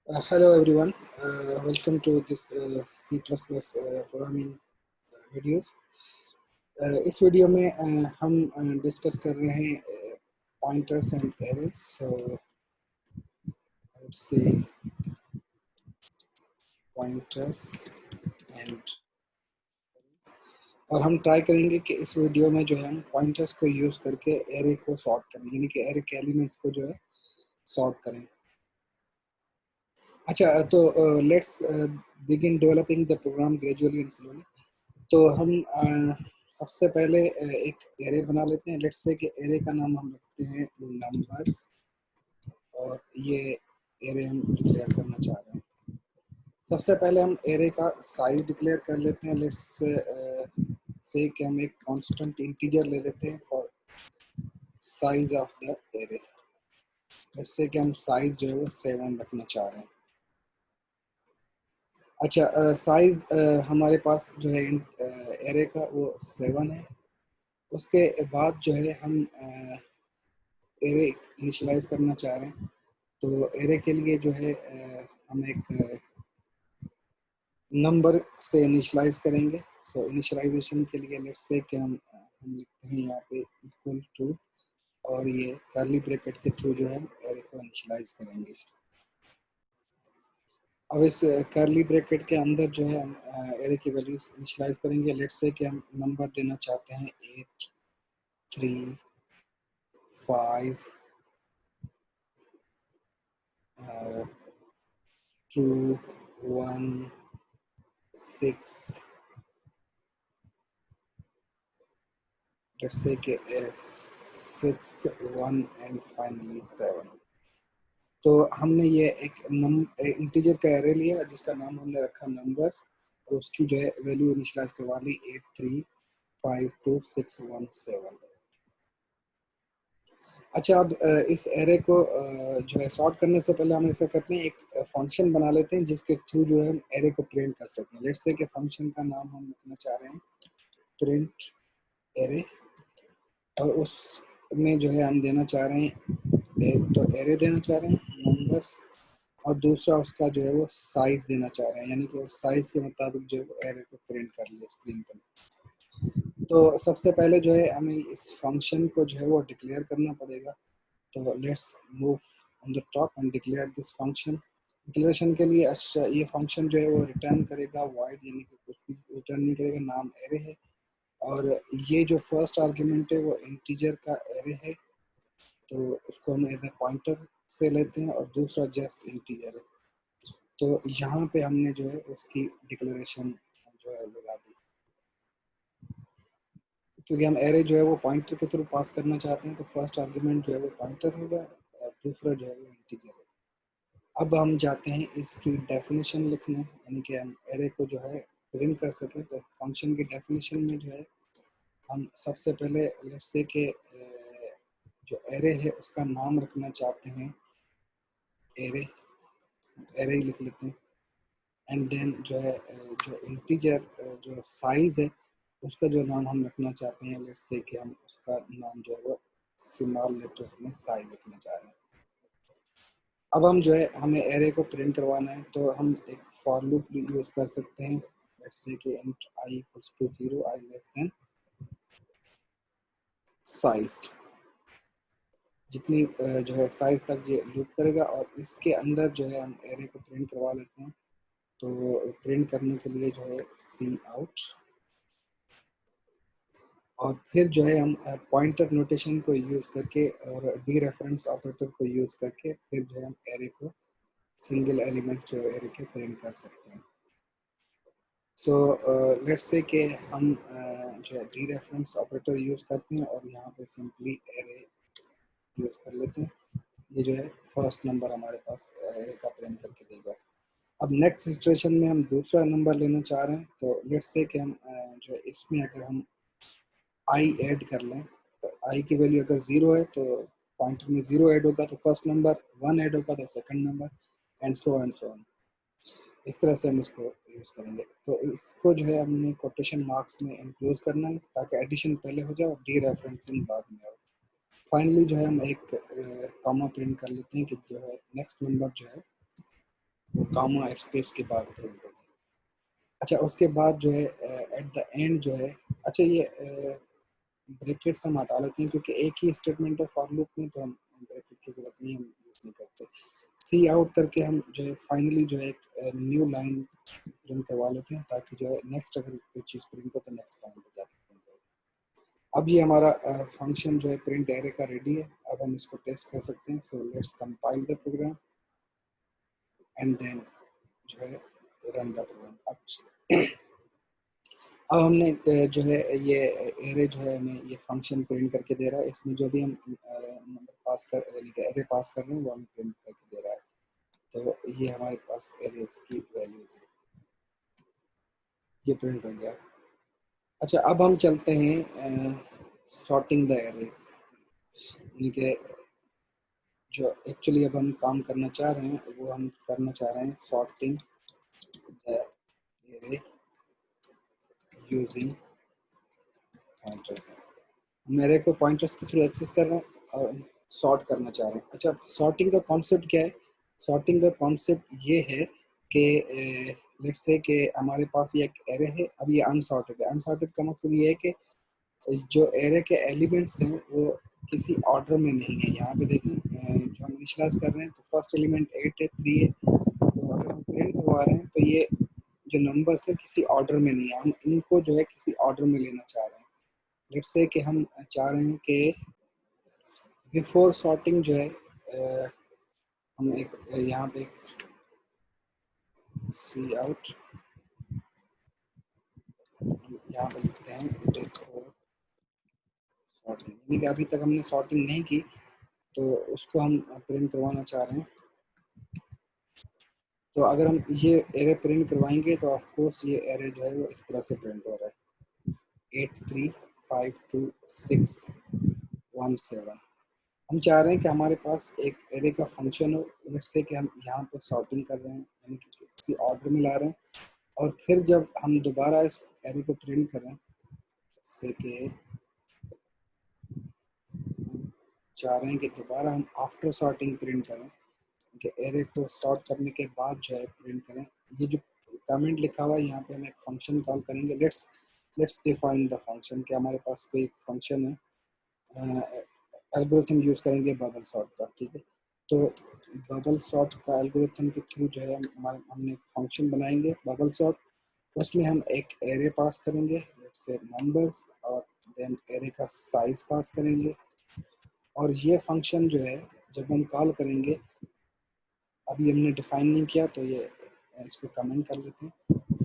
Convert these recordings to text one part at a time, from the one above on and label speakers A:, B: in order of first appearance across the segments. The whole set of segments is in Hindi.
A: Hello everyone, welcome to this C++ programming videos. इस वीडियो में हम डिस्कस कर रहे हैं pointers and arrays. So I would say pointers and, और हम ट्राई करेंगे कि इस वीडियो में जो है हम पॉइंटर्स को यूज करके एरे को सॉर्ट करें, यानी कि एरे के एलिमेंट्स को जो है सॉर्ट करें. अच्छा, तो let's begin developing the program gradually and slowly. तो हम सबसे पहले एक एरे बना लेते हैं. लेट्स से कि एरे का नाम हम रखते हैं नंबर्स, और ये एरे हम डिक्लेयर करना चाह रहे हैं. सबसे पहले हम एरे का साइज डिक्लेयर कर लेते हैं. लेट्स से कि हम एक कांस्टेंट इंटीजर ले लेते हैं for size of the array. Let's say कि हम साइज जो है वो 7 रखना चाह रहे हैं. अच्छा, साइज हमारे पास जो है एरे का वो 7 है. उसके बाद जो है हम एरे इनिशियलाइज करना चाह रहे हैं. तो एरे के लिए जो है हम एक नंबर से इनिशियलाइज करेंगे. सो इनिशियलाइजेशन के लिए लेट्स से कि हम लिखते हैं यहाँ पे इक्वल टू, और ये कर्ली ब्रैकेट के थ्रू जो है हम एरे को इनिशियलाइज करेंगे. अब इस कर्ली ब्रैकेट के अंदर जो है हम एरे की वैल्यूज इनिशियलाइज करेंगे. लेट्स से कि हम नंबर देना चाहते हैं 8, 3, 5, 2, 1, 6. let's say कि 6, 1 and finally 7. तो हमने ये एक इंटीजर का एरे लिया जिसका नाम हमने रखा नंबर्स, और उसकी जो है वैल्यू इनिशियलाइज करवा ली 8, 3, 5, 2, 6, 1, 7. अच्छा, अब इस एरे को जो है सॉर्ट करने से पहले हम ऐसा करते हैं, एक फंक्शन बना लेते हैं जिसके थ्रू जो है हम एरे को प्रिंट कर सकते हैं. लेट्स से कि फंक्शन का नाम हम रखना चाह रहे हैं प्रिंट एरे, और उसमें जो है हम देना चाह रहे हैं, एक तो एरे देना चाह रहे हैं नंबर्स, और दूसरा उसका जो है वो साइज देना चाह रहे हैं, यानी कि उस साइज के मुताबिक जो है वो एरे को प्रिंट कर ले स्क्रीन पर. तो सबसे पहले जो है हमें इस फंक्शन को जो है वो डिक्लेयर करना पड़ेगा. तो let's move on the top and declare this function. Declaration के लिए अच्छा, ये फंक्शन जो है वो रिटर्न करेगा वॉइड, यानी कि कुछ भी रिटर्न नहीं करेगा, नाम एरे है. और ये जो फर्स्ट आर्ग्यूमेंट है वो इंटीजर का एरे है, तो उसको हम एज ए पॉइंटर से लेते हैं, और दूसरा जस्ट इंटीजर है. तो यहाँ पे हमने जो है उसकी डिक्लेरेशन जो है लगा दी, क्योंकि हम एरे जो है वो पॉइंटर के थ्रू पास करना चाहते हैं. तो फर्स्ट आर्ग्यूमेंट जो है वो पॉइंटर होगा, और दूसरा जो है वो इंटीजर है. अब हम जाते हैं इसकी डेफिनेशन लिखने, यानी कि हम एरे को जो है प्रिंट कर सकें. तो फंक्शन की डेफिनेशन में जो है हम सबसे पहले लेट्स से कि जो एरे है उसका नाम रखना चाहते हैं एरे, एरे ही लिख लेते हैं. एंड देन जो है जो इंटीजर जो साइज है उसका जो नाम हम रखना चाहते हैं, लेट्स से कि हम उसका नाम जो है वो स्मॉल लेटर्स में साइज रखना चाह रहे हैं. अब हम जो है हमें एरे को प्रिंट करवाना है, तो हम एक फॉर लूप यूज कर सकते हैं. लेट्स से कि int I equals to 0, I less than size. जितनी जो है साइज तक ये लूप करेगा, और इसके अंदर जो है हम एरे को प्रिंट करवा लेते हैं. तो प्रिंट करने के लिए जो है सी आउट, और फिर जो है हम पॉइंटर नोटेशन को यूज करके और डी रेफरेंस ऑपरेटर को यूज करके फिर जो है हम एरे को सिंगल एलिमेंट जो एरे के प्रिंट कर सकते हैं. सो लेट्स से कि हम जो है डी रेफरेंस ऑपरेटर यूज करते हैं, और यहाँ पे सिंपली एरे यूज कर लेते हैं. ये जो है फर्स्ट नंबर हमारे पास एरे का प्रिंट करके देगा. अब नेक्स्ट सिचुएशन में हम दूसरा नंबर लेना चाह रहे हैं. तो लेट्स से कि हम जो है इसमें अगर हम आई ऐड कर लें, तो आई की वैल्यू अगर 0 है तो पॉइंटर में 0 ऐड होगा, तो फर्स्ट नंबर 1 ऐड होगा तो second number, and so on. इस तरह से हम इसको यूज़ करेंगे. तो इसको जो है हमने कोटेशन मार्क्स में इंक्लूड करना है ताकि एडिशन पहले हो जाए और डी रेफरेंसिंग बाद में हो. फाइनली जो है हम एक कॉमा प्रिंट कर लेते हैं कि जो है नेक्स्ट नंबर जो है वो कामा स्पेस के बाद प्रिंट होगा। अच्छा उसके बाद जो है एट द एंड जो है, अच्छा ये ब्रैकेट्स हम हटा लेते हैं क्योंकि एक ही स्टेटमेंट है फॉर लूप में, तो हम ब्रैकेट की जरूरत नहीं, हम यूज नहीं करते। सी आउट करके हम जो है फाइनली जो है एक न्यू लाइन प्रिंट करवा लेते हैं, ताकि जो है नेक्स्ट अगर कोई चीज़ प्रिंट हो तो नेक्स्ट लाइन पे जाके प्रिंट हो। अब ये हमारा फंक्शन जो है प्रिंट एरे का रेडी है। अब हम इसको टेस्ट कर सकते हैं। So let's compile the program and then जो है रन द प्रोग्राम। अब हमने जो है ये एरे जो है हमें ये फंक्शन प्रिंट करके दे रहा है। इसमें जो भी हम नंबर पास कर यानी कि एरे पास कर रहे हैं वो हमें प्रिंट करके दे रहा है। तो ये हमारे पास एरे की वैल्यूज है, ये प्रिंट हो गया। अच्छा अब हम चलते हैं सॉर्टिंग द एरेज, यानी कि जो एक्चुअली अब हम काम करना चाह रहे हैं वो हम करना चाह रहे हैं sorting the array using pointers. मेरे को पॉइंटर्स के थ्रू एक्सेस कर रहे हैं और सॉर्ट करना चाह रहे हैं। अच्छा सॉर्टिंग का कॉन्सेप्ट क्या है? सॉर्टिंग का कॉन्सेप्ट ये है कि लेट्स से कि हमारे पास ये एक एरे है, अब ये अनसॉर्टेड है। अनसॉर्टेड का मकसद ये है कि जो एरे के एलिमेंट्स हैं वो किसी ऑर्डर में नहीं है। यहाँ पे देखें जो हम इनिशियलाइज कर रहे हैं तो फर्स्ट एलिमेंट 8 है, 3 है। तो अगर हम प्रिंट करवा रहे हैं तो ये जो नंबर्स है किसी ऑर्डर में नहीं है, हम इनको जो है किसी ऑर्डर में लेना चाह रहे हैं। लेट्स से कि हम चाह रहे हैं कि बिफोर सॉर्टिंग जो है हम एक यहाँ पे सी आउट यहाँ पे लिखते हैं बिफोर सॉर्टिंग, यानी कि अभी तक हमने सॉर्टिंग नहीं की तो उसको हम प्रिंट करवाना चाह रहे हैं। तो अगर हम ये एरे प्रिंट करवाएंगे तो ऑफ कोर्स ये एरे जो है वो इस तरह से प्रिंट हो रहा है 835261 हम चाह रहे हैं कि हमारे पास एक एरे का फंक्शन हो। लेट्स से कि हम यहाँ पे सॉर्टिंग कर रहे हैं, यानी कि किसी ऑर्डर में ला रहे हैं, और फिर जब हम दोबारा इस एरे को प्रिंट करें, जैसे कि चाह रहे हैं कि दोबारा हम आफ्टर सॉर्टिंग प्रिंट करें, कि एरे को सॉर्ट करने के बाद जो है प्रिंट करें। ये जो कमेंट लिखा हुआ है यहाँ पे हम एक फंक्शन कॉल करेंगे। लेट्स डिफाइन द फंक्शन, कि हमारे पास कोई फंक्शन है, एल्गोरिथम यूज करेंगे बबल सॉर्ट का, ठीक है। तो बबल सॉर्ट का एल्गोरिथम के थ्रू जो है हमने एक फंक्शन बनाएंगे बबल सॉर्ट। उसमें हम एक एरे पास करेंगे, लेट्स से नंबर्स, और देन एरे का साइज पास करेंगे। और ये फंक्शन जो है जब हम कॉल करेंगे, अभी हमने डिफाइन नहीं किया तो ये इसको कमेंट कर लेते हैं।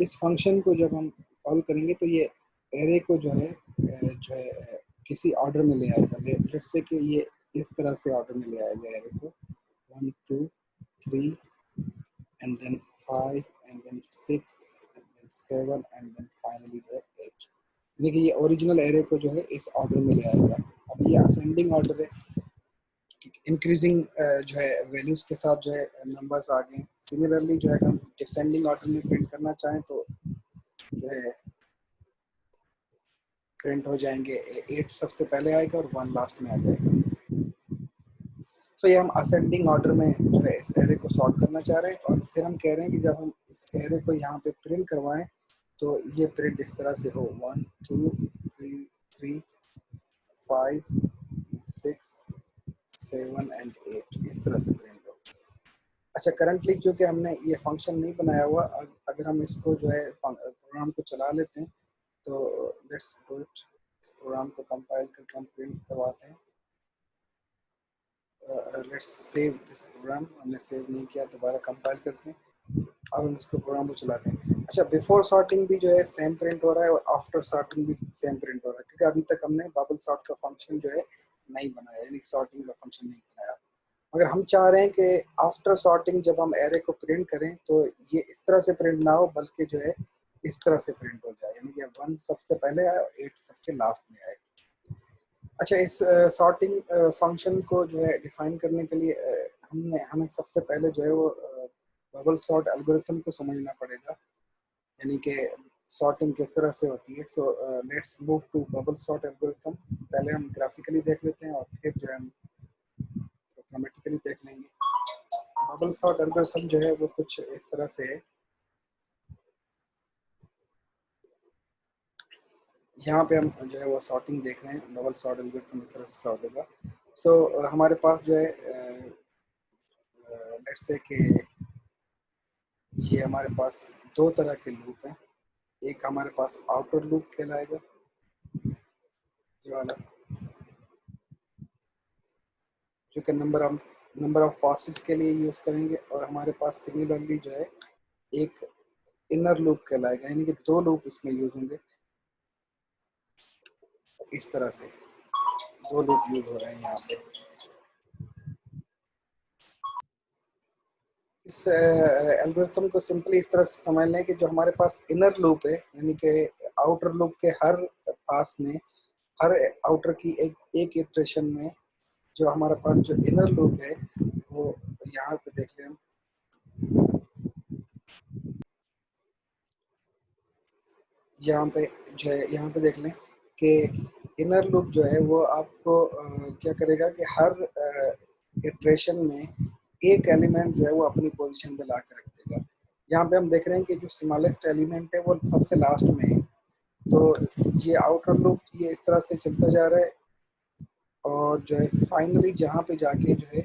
A: इस फंक्शन को जब हम कॉल करेंगे तो ये एरे को जो है किसी ऑर्डर में ले आएगा। लेट्स से कि ये इस तरह से ऑर्डर में ले आएगा एरे को 1 2 3 and then 5 and then 6 and then 7 and then finally 8, यानी कि ये ओरिजिनल एरे को जो है इस ऑर्डर में ले आएगा। अब ये असेंडिंग ऑर्डर है, इंक्रीजिंग जो है वैल्यूज के साथ जो है नंबर्स आ गए। सिमिलरली जो है हम डिसेंडिंग ऑर्डर में प्रिंट करना चाहें तो जो है प्रिंट हो जाएंगे, 8 सबसे पहले आएगा और 1 लास्ट में आ जाएगा। तो ये हम असेंडिंग ऑर्डर में जो है इस एरे को सॉर्ट करना चाह रहे हैं, और फिर हम कह रहे हैं कि जब हम इस एरे को यहाँ पे प्रिंट करवाएं तो ये प्रिंट इस तरह से हो 1 2 3 3 5 6 7 एंड 8, इस तरह से प्रिंट हो। अच्छा करंटली क्योंकि हमने ये फंक्शन नहीं बनाया हुआ, अगर हम इसको जो है प्रोग्राम को चला लेते हैं तो लेट्स डू इट। इस प्रोग्राम को कंपाइल करके हम प्रिंट करवाते हैं। लेट्स सेव दिस प्रोग्राम, हमने सेव नहीं किया, दोबारा कंपाइल करते हैं। अब हम इसको प्रोग्राम को चलाते हैं। अच्छा बिफोर सॉर्टिंग भी जो है सेम प्रिंट हो रहा है और आफ्टर सॉर्टिंग भी सेम प्रिंट हो रहा है, क्योंकि अभी तक हमने बबल सॉर्ट का फंक्शन जो है नहीं बनाया, यानी सॉर्टिंग का फंक्शन नहीं बनाया। अगर हम चाह रहे हैं कि आफ्टर सॉर्टिंग जब हम एरे को प्रिंट करें तो ये इस तरह से प्रिंट ना हो, बल्कि जो है इस तरह से प्रिंट हो जाए, यानी कि 1 सबसे पहले आए और 8 सबसे लास्ट में आए। अच्छा इस सॉर्टिंग फंक्शन को जो है डिफाइन करने के लिए हमें सबसे पहले जो है वो बबल सॉर्ट एल्गोरिथम को समझना पड़ेगा, यानी कि सॉर्टिंग किस तरह से होती है। So let's move to bubble sort algorithm. पहले हम ग्राफिकली देख लेते हैं और फिर जो है हम प्रोग्रामेटिकली देख लेंगे। डबल सॉर्ट एल्गोरिथम जो है वो कुछ इस तरह से है। यहाँ पे हम जो है वो सॉर्टिंग देख रहे हैं, डबल सॉर्ट एल्गोरिथम इस तरह से सॉर्ट होगा। सो हमारे पास जो है लेट्स से कि ये हमारे पास दो तरह के लूप हैं। एक हमारे पास आउटर लूप कहलाएगा, ये वाला, जो कि नंबर ऑफ पासेस के लिए यूज करेंगे, और हमारे पास सिमिलरली जो है एक इनर लूप कहलाएगा, यानी कि दो लूप इसमें यूज होंगे। इस तरह से दो लूप यूज हो रहे हैं यहाँ पे। इस एल्गोरिथम को सिंपली इस तरह से समझ लें कि जो हमारे पास इनर लूप है, यानी कि आउटर लूप के हर पास में, हर आउटर की एक एक इटरेशन में जो हमारे पास जो इनर लूप है वो यहाँ पे देख लें हम। यहाँ पे जो है, यहाँ पे देख लें कि इनर लूप जो है वो आपको क्या करेगा कि हर इटरेशन में एक एलिमेंट जो है वो अपनी पोजीशन पे ला के रख देगा। यहाँ पे हम देख रहे हैं कि जो स्मॉलेस्ट एलिमेंट है वो सबसे लास्ट में है। तो ये आउटर लूप ये इस तरह से चलता जा रहा है, और जो है फाइनली जहाँ पे जाके जो है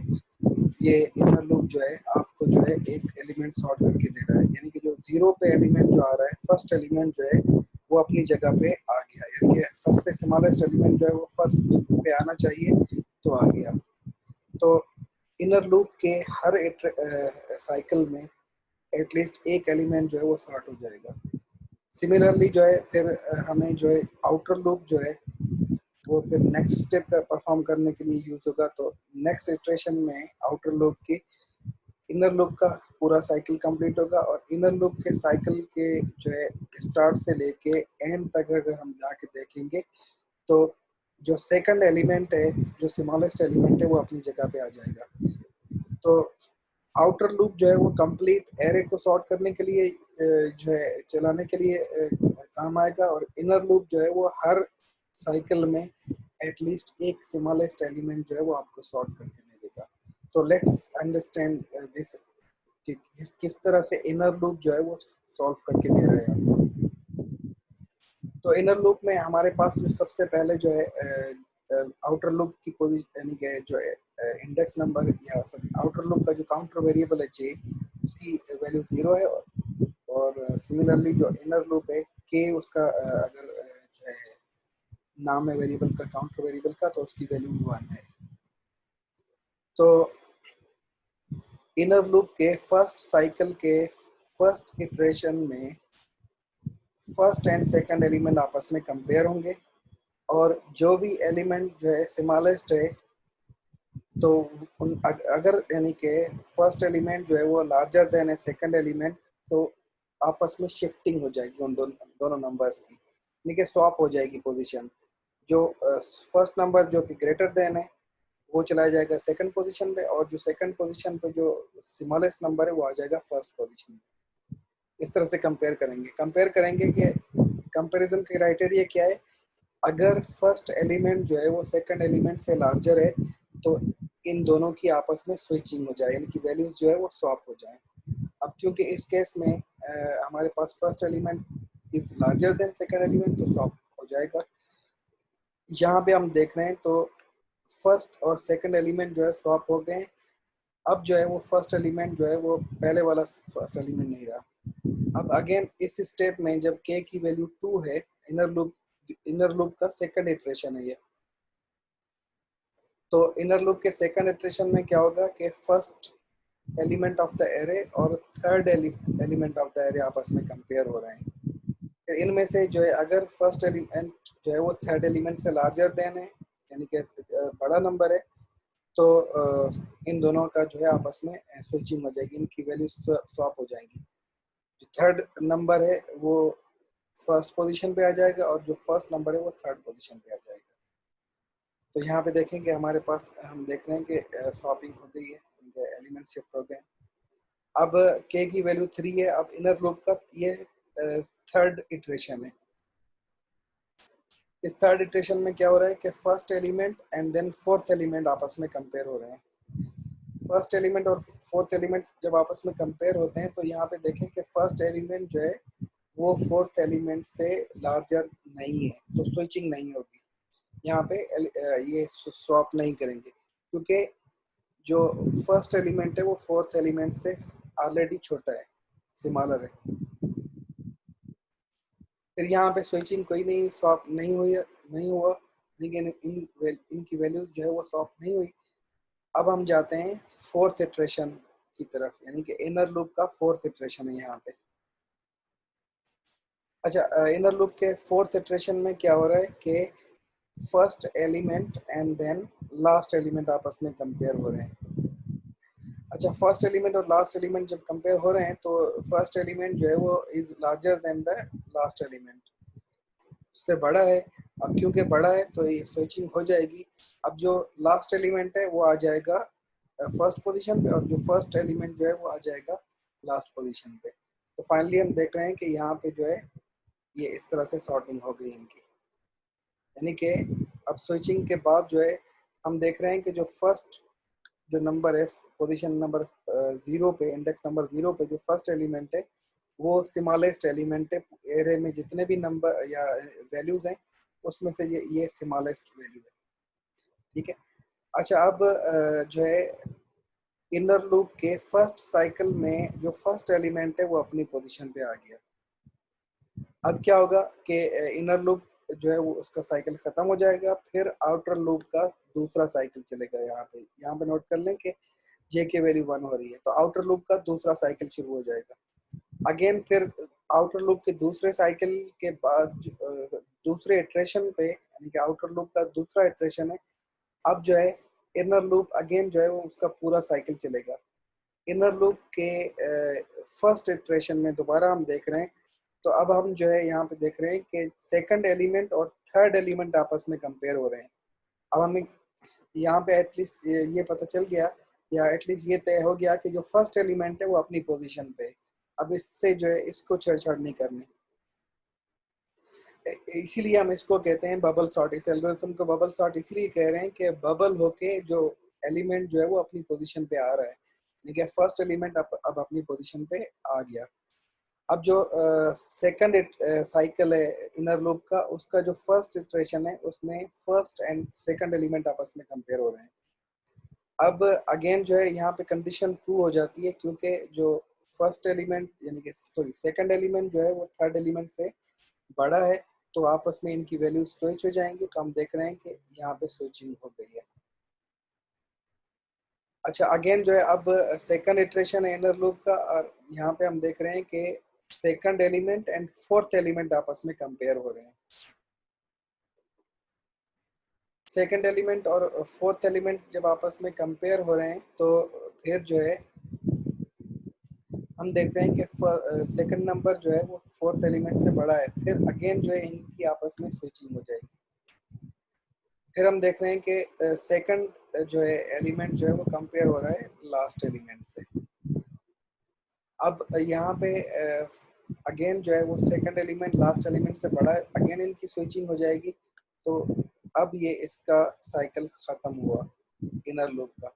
A: ये इनर लूप जो है आपको जो है एक एलिमेंट सॉर्ट करके दे रहा है, यानी कि जो जीरो पे एलिमेंट जो आ रहा है, फर्स्ट एलिमेंट जो है वो अपनी जगह पे आ गया, यानी कि सबसे स्मॉलेस्ट एलिमेंट जो है वो फर्स्ट पे आना चाहिए, तो आ गया। तो इनर लूप के हर साइकिल में एटलीस्ट एक एलिमेंट जो है वो सॉर्ट हो जाएगा। सिमिलरली जो है फिर हमें जो है आउटर लूप जो है वो फिर नेक्स्ट स्टेप का परफॉर्म करने के लिए यूज होगा। तो नेक्स्ट इटरेशन में आउटर लूप की इनर लूप का पूरा साइकिल कंप्लीट होगा, और इनर लूप के साइकिल के जो है स्टार्ट से लेके एंड तक अगर हम जाके देखेंगे तो जो सेकंड एलिमेंट है, जो स्मॉलेस्ट एलिमेंट है, वो अपनी जगह पे आ जाएगा। तो आउटर लूप जो है वो कंप्लीट एरे को सॉर्ट करने के लिए जो है चलाने के लिए काम आएगा, और इनर लूप जो है वो हर साइकिल में एटलीस्ट एक स्मॉलेस्ट एलिमेंट जो है वो आपको सॉर्ट करके दे देगा। तो लेट्स अंडरस्टैंड दिस कि किस तरह से इनर लूप जो है वो सॉल्व करके दे रहा है आपको। तो इनर लूप में हमारे पास जो सबसे पहले जो है आउटर लूप की पोजीशन, यानी कि जो है इंडेक्स नंबर, या सॉरी आउटर लूप का जो काउंटर वेरिएबल है जे, उसकी वैल्यू 0 है, और सिमिलरली जो इनर लूप है के, उसका अगर जो है नाम है वेरिएबल का, काउंटर वेरिएबल का, तो उसकी वैल्यू 1 है। तो इनर लूप के फर्स्ट साइकिल के फर्स्ट इटरेशन में फर्स्ट एंड सेकंड एलिमेंट आपस में कंपेयर होंगे, और जो भी एलिमेंट जो है स्मॉलेस्ट है, तो अगर यानी कि फर्स्ट एलिमेंट जो है वो लार्जर देन है सेकंड एलिमेंट, तो आपस में शिफ्टिंग हो जाएगी उन दोनों नंबर्स की, यानी कि स्वैप हो जाएगी पोजीशन। जो फर्स्ट नंबर जो कि ग्रेटर देन है वो चला जाएगा सेकंड पोजीशन पे, और जो सेकंड पोजीशन पे जो स्मॉलेस्ट नंबर है वो आ जाएगा फर्स्ट पोजीशन पे। इस तरह से कंपेयर करेंगे कि कंपैरिजन के क्राइटेरिया क्या है। अगर फर्स्ट एलिमेंट जो है वो सेकंड एलिमेंट से लार्जर है, तो इन दोनों की आपस में स्विचिंग हो जाए, यानी कि वैल्यूज जो है वो स्वैप हो जाए। अब क्योंकि इस केस में हमारे पास first element is larger than second element, तो स्वैप हो जाएगा। यहाँ पे हम देख रहे हैं तो फर्स्ट और सेकंड एलिमेंट जो है स्वैप हो गए। अब जो है वो फर्स्ट एलिमेंट जो है वो पहले वाला फर्स्ट एलिमेंट नहीं रहा। अब अगेन इस स्टेप में जब k की वैल्यू 2 है, इनर लूप का सेकंड इटरेशन है ये। तो इनर लूप के सेकंड इटरेशन में क्या होगा कि first element of the array और third element of the array आपस में कंपेयर हो रहे हैं। फिर इनमें से जो है अगर फर्स्ट एलिमेंट जो है वो थर्ड एलिमेंट से लार्जर देन है, यानी कि बड़ा नंबर है, तो इन दोनों का जो है आपस में स्विचिंग हो जाएगी, इनकी वैल्यू स्वैप हो जाएंगी। जो थर्ड नंबर है वो फर्स्ट पोजीशन पे आ जाएगा, और जो फर्स्ट नंबर है वो थर्ड पोजीशन पे आ जाएगा। तो यहाँ पे देखेंगे हमारे पास, हम देख रहे हैं कि स्वैपिंग हो गई है, उनके एलिमेंट शिफ्ट हो गए। अब k की वैल्यू 3 है। अब इनर लूप का ये थर्ड इटरेशन है। इस थर्ड इटरेशन में क्या हो रहा है कि first element and then fourth element आपस में कंपेयर हो रहे हैं। फर्स्ट एलिमेंट और फोर्थ एलिमेंट जब आपस में कंपेयर होते हैं तो यहाँ पे देखें कि फर्स्ट एलिमेंट जो है वो फोर्थ एलिमेंट से लार्जर नहीं है, तो स्विचिंग नहीं होगी यहाँ पे। ये स्वैप नहीं करेंगे क्योंकि जो फर्स्ट एलिमेंट है वो फोर्थ एलिमेंट से ऑलरेडी छोटा है, स्मॉलर है। फिर यहाँ पे स्विचिंग कोई नहीं, स्वैप नहीं हुआ, लेकिन इनकी वैल्यूज जो है वो स्वैप नहीं हुई। अब हम जाते हैं फोर्थ इटरेशन की तरफ, यानी कि इनर लूप का फोर्थ इटरेशन है यहाँ पे। अच्छा, इनर लूप के फोर्थ इटरेशन में क्या हो रहा है कि first element and then last element आपस में कंपेयर हो रहे हैं। अच्छा, फर्स्ट एलिमेंट और लास्ट एलिमेंट जब कंपेयर हो रहे हैं तो फर्स्ट एलिमेंट जो है वो is larger than the last element, उससे बड़ा है। अब क्योंकि बड़ा है तो ये स्विचिंग हो जाएगी। अब जो लास्ट एलिमेंट है वो आ जाएगा फर्स्ट पोजीशन पे, और जो फर्स्ट एलिमेंट जो है वो आ जाएगा लास्ट पोजीशन पे। तो फाइनली हम देख रहे हैं कि यहाँ पे जो है ये इस तरह से सॉर्टिंग हो गई इनकी, यानी कि अब स्विचिंग के बाद जो है हम देख रहे हैं कि जो फर्स्ट जो नंबर है पोजीशन नंबर 0 पे, इंडेक्स नंबर 0 पे जो फर्स्ट एलिमेंट है वो स्मॉलेस्ट एलिमेंट है। एरे में जितने भी नंबर या वैल्यूज हैं उसमें से ये स्मॉलेस्ट वैल्यू है, ठीक है। अच्छा, अब जो है इनर लूप के फर्स्ट साइकिल में जो फर्स्ट एलिमेंट है वो अपनी पोजीशन पे आ गया। अब क्या होगा कि इनर लूप जो है वो उसका साइकिल खत्म हो जाएगा, फिर आउटर लूप का दूसरा साइकिल चलेगा। यहाँ पे नोट कर लें कि जे की वैल्यू 1 हो रही है, तो आउटर लूप का दूसरा साइकिल शुरू हो जाएगा। अगेन फिर आउटर लूप के दूसरे साइकिल के बाद दूसरे इटरेशन पे, यानी कि आउटर लूप का दूसरा इटरेशन है, अब जो है इनर लूप अगेन जो है वो उसका पूरा साइकिल चलेगा। इनर लूप के फर्स्ट इटरेशन में दोबारा हम देख रहे हैं, तो अब हम जो है यहाँ पे देख रहे हैं कि सेकंड एलिमेंट और थर्ड एलिमेंट आपस में कंपेयर हो रहे हैं। अब हमें यहाँ पे एटलीस्ट ये पता चल गया, या एटलीस्ट ये तय हो गया कि जो फर्स्ट एलिमेंट है वो अपनी पोजीशन पे है। अब इससे जो है इसको छेड़छाड़ नहीं करनी, इसीलिए हम इसको कहते हैं बबल सॉर्ट। इस एल्गोरिथम को बबल सॉर्ट इसीलिए कह रहे हैं कि बबल होके जो एलिमेंट जो है वो अपनी पोजीशन पे आ रहा है, यानी कि फर्स्ट एलिमेंट अब अपनी पोजीशन पे आ गया। अब जो सेकंड साइकिल है इनर लूप का, उसका जो फर्स्ट इटरेशन है उसमें फर्स्ट एंड सेकंड एलिमेंट आपस में कंपेयर हो रहे हैं। अब अगेन जो है यहाँ पे कंडीशन ट्रू हो जाती है, क्योंकि जो फर्स्ट एलिमेंट यानी कि सॉरी सेकंड एलिमेंट जो है वो थर्ड एलिमेंट से बड़ा है, तो आपस में इनकी वैल्यू स्विच हो जाएंगी। तो हम देख रहे हैं कि यहाँ पे स्विचिंग हो गई है। अच्छा, अगेन जो है अब सेकंड इटरेशन है इनर लूप का, और यहाँ पे हम देख रहे हैं कि second element and fourth element आपस में कंपेयर हो रहे हैं। सेकंड एलिमेंट और फोर्थ एलिमेंट जब आपस में कंपेयर हो रहे हैं तो फिर जो है हम देख रहे हैं कि सेकंड नंबर जो है वो फोर्थ एलिमेंट से बड़ा है। फिर अगेन जो है इनकी आपस में स्विचिंग हो जाएगी। फिर हम देख रहे हैं कि सेकंड जो है एलिमेंट जो है वो कंपेयर हो रहा है लास्ट एलिमेंट से। अब यहाँ पे अगेन जो है वो सेकंड एलिमेंट लास्ट एलिमेंट से बड़ा है, अगेन इनकी स्विचिंग हो जाएगी। तो अब ये इसका साइकिल खत्म हुआ इनर लूप का।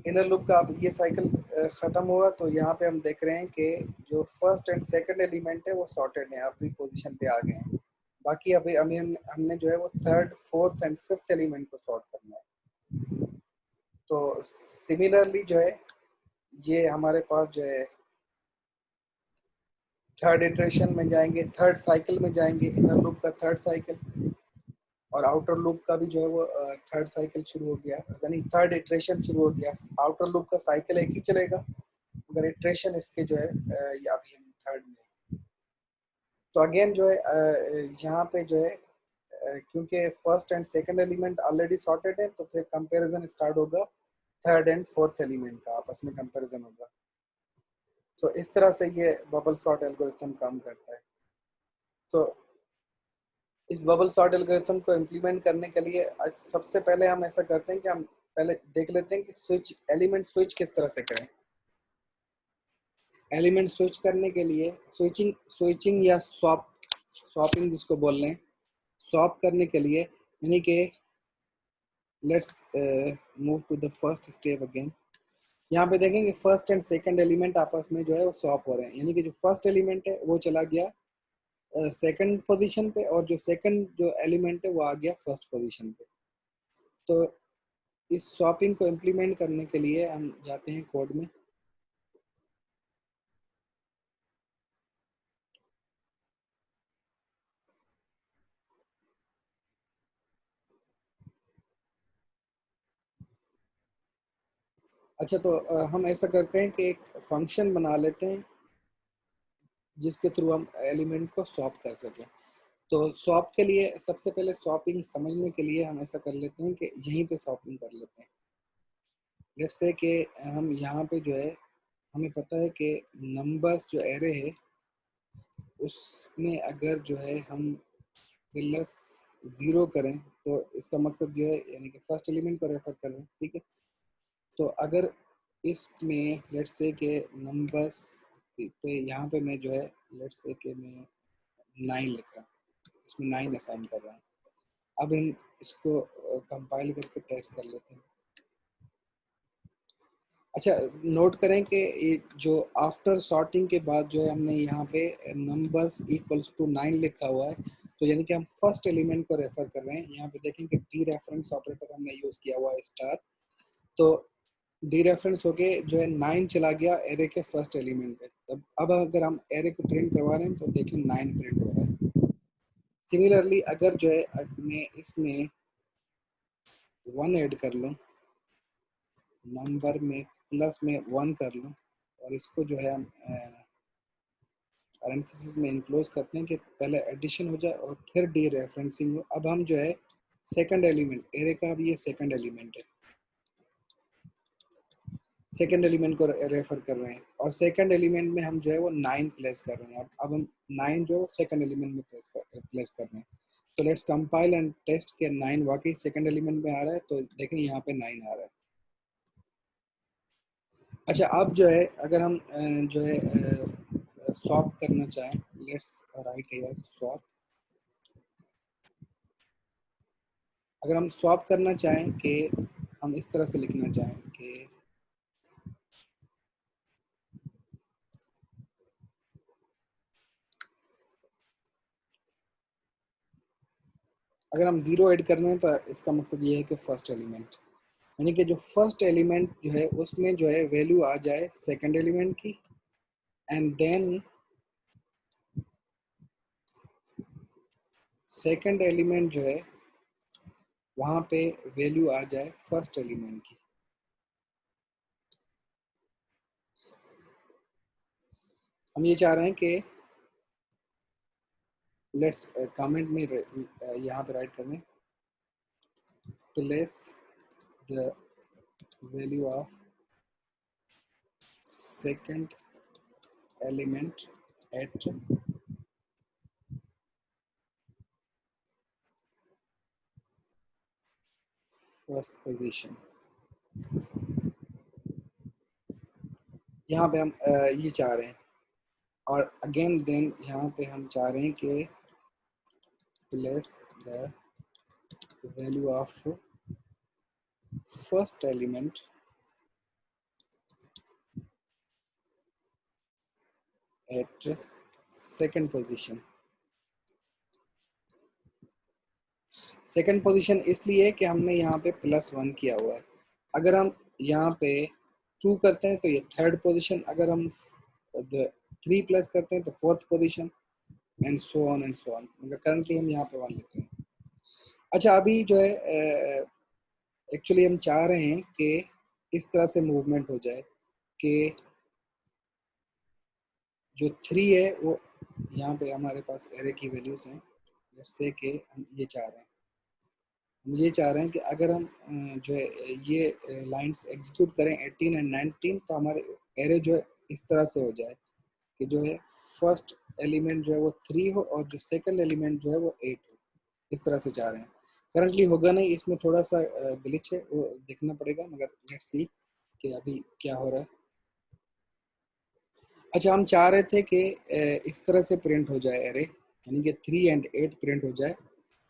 A: इनर लूप का अब ये साइकिल खत्म हुआ, तो यहाँ पे हम देख रहे हैं कि जो फर्स्ट एंड सेकंड एलिमेंट है वो सॉर्टेड है, अपनी पोजीशन पे आ गए हैं। बाकी अभी हमने जो है वो third fourth and fifth element को सॉर्ट करना है। तो सिमिलरली जो है ये हमारे पास जो है थर्ड इटरेशन में जाएंगे, थर्ड साइकिल में जाएंगे, इनर लूप का थर्ड साइकिल, और आउटर लूप का भी जो है वो थर्ड साइकिल शुरू हो गया, यानी थर्ड इटरेशन शुरू हो गया। आउटर लूप का साइकिल एक ही चलेगा, मगर इटरेशन इसके जो है ये अभी हम थर्ड में। तो अगेन जो है यहाँ पे जो है क्योंकि first and second element already sorted है, तो फिर कंपैरिजन स्टार्ट होगा थर्ड एंड फोर्थ एलिमेंट का, आपस में कंपैरिजन होगा। तो इस तरह से ये बबल सॉर्ट एल्गोरिथम काम करता है। तो इस बबल सॉर्ट एल्गोरिथम को इम्प्लीमेंट करने के लिए आज सबसे पहले हम ऐसा करते हैं कि हम पहले देख लेते हैं कि एलिमेंट स्विच किस तरह से करें। एलिमेंट स्विच करने के लिए स्विचिंग या स्वैपिंग जिसको बोल रहे हैं, स्वैप करने के लिए, यानी कि let's move to the first step again. यहाँ पे देखेंगे फर्स्ट एंड सेकंड एलिमेंट आपस में जो है वो स्वैप हो रहे हैं, यानी कि जो फर्स्ट एलिमेंट है वो चला गया सेकंड पोजीशन पे, और जो सेकंड जो एलिमेंट है वो आ गया फर्स्ट पोजीशन पे। तो इस स्वैपिंग को इम्प्लीमेंट करने के लिए हम जाते हैं कोड में। अच्छा, तो हम ऐसा करते हैं कि एक फंक्शन बना लेते हैं जिसके थ्रू हम एलिमेंट को स्वैप कर सकें। तो स्वैप के लिए सबसे पहले स्वैपिंग समझने के लिए हम ऐसा कर लेते हैं कि यहीं पे स्वैपिंग कर लेते हैं। लेट्स से कि हम यहाँ पे जो है, हमें पता है कि नंबर्स जो एरे है उसमें अगर जो है हम प्लस ज़ीरो करें तो इसका मकसद जो है, यानी कि फर्स्ट एलिमेंट को रेफर कर रहे हैं, ठीक है। तो अगर इसमें लेट्स से कि नंबर्स पे यहाँ पे मैं जो है लेट्स से कि मैं 9 लिख रहा हूँ, इसमें 9 असाइन कर रहा हूँ। अब हम इसको कंपाइल करके टेस्ट कर लेते हैं। अच्छा, नोट करें कि ये जो आफ्टर सॉर्टिंग के बाद जो है हमने यहाँ पे नंबर्स इक्वल्स टू 9 लिखा हुआ है, तो यानी कि हम फर्स्ट एलिमेंट को रेफर कर रहे हैं। यहाँ पे देखें कि डी रेफरेंस ऑपरेटर हमने यूज किया हुआ है स्टार, तो डी रेफरेंस होके जो है 9 चला गया एरे के फर्स्ट एलिमेंट पे। तब अब अगर हम एरे को प्रिंट करवा रहे हैं तो देखें 9 प्रिंट हो रहा है। सिमिलरली अगर जो है मैं इसमें 1 ऐड कर लूँ, नंबर में प्लस में 1 कर लूँ, और इसको जो है हम पैरेंथेसिस में इनक्लोज करते हैं कि पहले एडिशन हो जाए और फिर डी रेफरेंसिंग हो। अब हम जो है सेकंड एलिमेंट एरे का, भी ये सेकंड एलिमेंट है, सेकंड एलिमेंट को रेफर कर रहे हैं, और सेकंड एलिमेंट में हम जो है वो 9 प्लेस कर रहे हैं। अब हम 9 जो सेकंड एलिमेंट में प्लेस कर रहे हैं। तो लेट्स कंपाइल एंड टेस्ट के 9 वाकई सेकंड एलिमेंट में आ रहा है, तो देखें यहाँ पे 9 आ रहा है। अच्छा, अब जो है अगर हम जो है स्वैप करना चाहें, लेट्स राइट हियर स्वैप। अगर हम स्वैप करना चाहें कि हम इस तरह से लिखना चाहें कि अगर हम 0 ऐड कर रहे हैं तो इसका मकसद ये है कि फर्स्ट एलिमेंट, यानी कि जो फर्स्ट एलिमेंट जो है उसमें जो है वैल्यू आ जाए सेकंड एलिमेंट की, एंड देन सेकंड एलिमेंट जो है वहाँ पे वैल्यू आ जाए फर्स्ट एलिमेंट की। हम ये चाह रहे हैं कि लेट्स कमेंट में यहाँ पे राइट करें, place the value of second element at first position. यहाँ पे हम ये चाह रहे हैं, और अगेन देन यहाँ पे हम चाह रहे हैं कि place the value of first element at second position. Second position इसलिए कि हमने यहाँ पे +1 किया हुआ है। अगर हम यहाँ पे 2 करते हैं तो ये थर्ड पोजीशन, अगर हम 3 प्लस करते हैं तो fourth position, and so on and so on. मतलब करंटली हम यहाँ पे 1 लिख रहे हैं। अच्छा, अभी जो है एक्चुअली हम चाह रहे हैं कि इस तरह से मूवमेंट हो जाए कि जो 3 है वो यहाँ पे हमारे पास एरे की वैल्यूज हैं। लेट्स से कि हम ये चाह रहे हैं, हम ये चाह रहे हैं कि अगर हम जो है ये लाइंस एग्जीक्यूट करें 18 एंड 19, तो हमारे एरे जो है इस तरह से हो जाए कि जो है फर्स्ट एलिमेंट जो है वो 3 हो और जो सेकंड एलिमेंट जो है वो 8 हो। इस तरह से चाह रहे हैं। करंटली होगा नहीं, इसमें थोड़ा सा ग्लिच है, वो देखना पड़ेगा, मगर लेट्स सी कि अभी क्या हो रहा है। अच्छा, हम चाह रहे थे कि इस तरह से प्रिंट हो जाए एरे, यानी कि 3 एंड 8 प्रिंट हो जाए,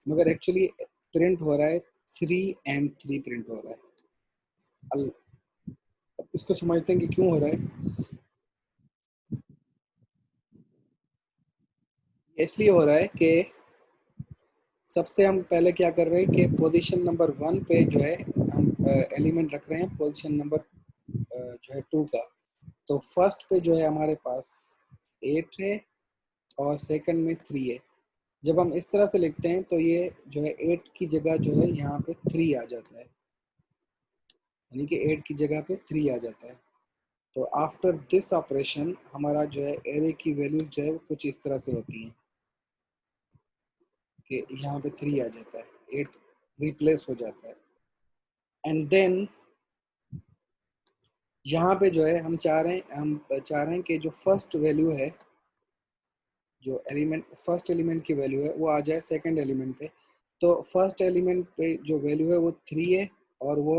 A: मगर एक्चुअली प्रिंट हो रहा है 3 प्रिंट हो रहा है। अब इसको समझते हैं कि क्यों हो रहा है। इसलिए हो रहा है कि सबसे हम पहले क्या कर रहे हैं कि पोजीशन नंबर 1 पे जो है हम एलिमेंट रख रहे हैं पोजीशन नंबर जो है 2 का। तो फर्स्ट पे जो है हमारे पास 8 है और सेकंड में 3 है। जब हम इस तरह से लिखते हैं तो ये जो है 8 की जगह जो है यहाँ पे 3 आ जाता है, यानी कि 8 की जगह पे 3 आ जाता है। तो आफ्टर दिस ऑपरेशन हमारा जो है एरे की वैल्यू जो है वो कुछ इस तरह से होती है कि यहाँ पे 3 आ जाता है, 8 रिप्लेस हो जाता है। एंड देन यहाँ पे जो है हम चाह रहे हैं कि जो फर्स्ट वैल्यू है, जो एलिमेंट फर्स्ट एलिमेंट की वैल्यू है वो आ जाए सेकंड एलिमेंट पे। तो फर्स्ट एलिमेंट पे जो वैल्यू है वो 3 है और वो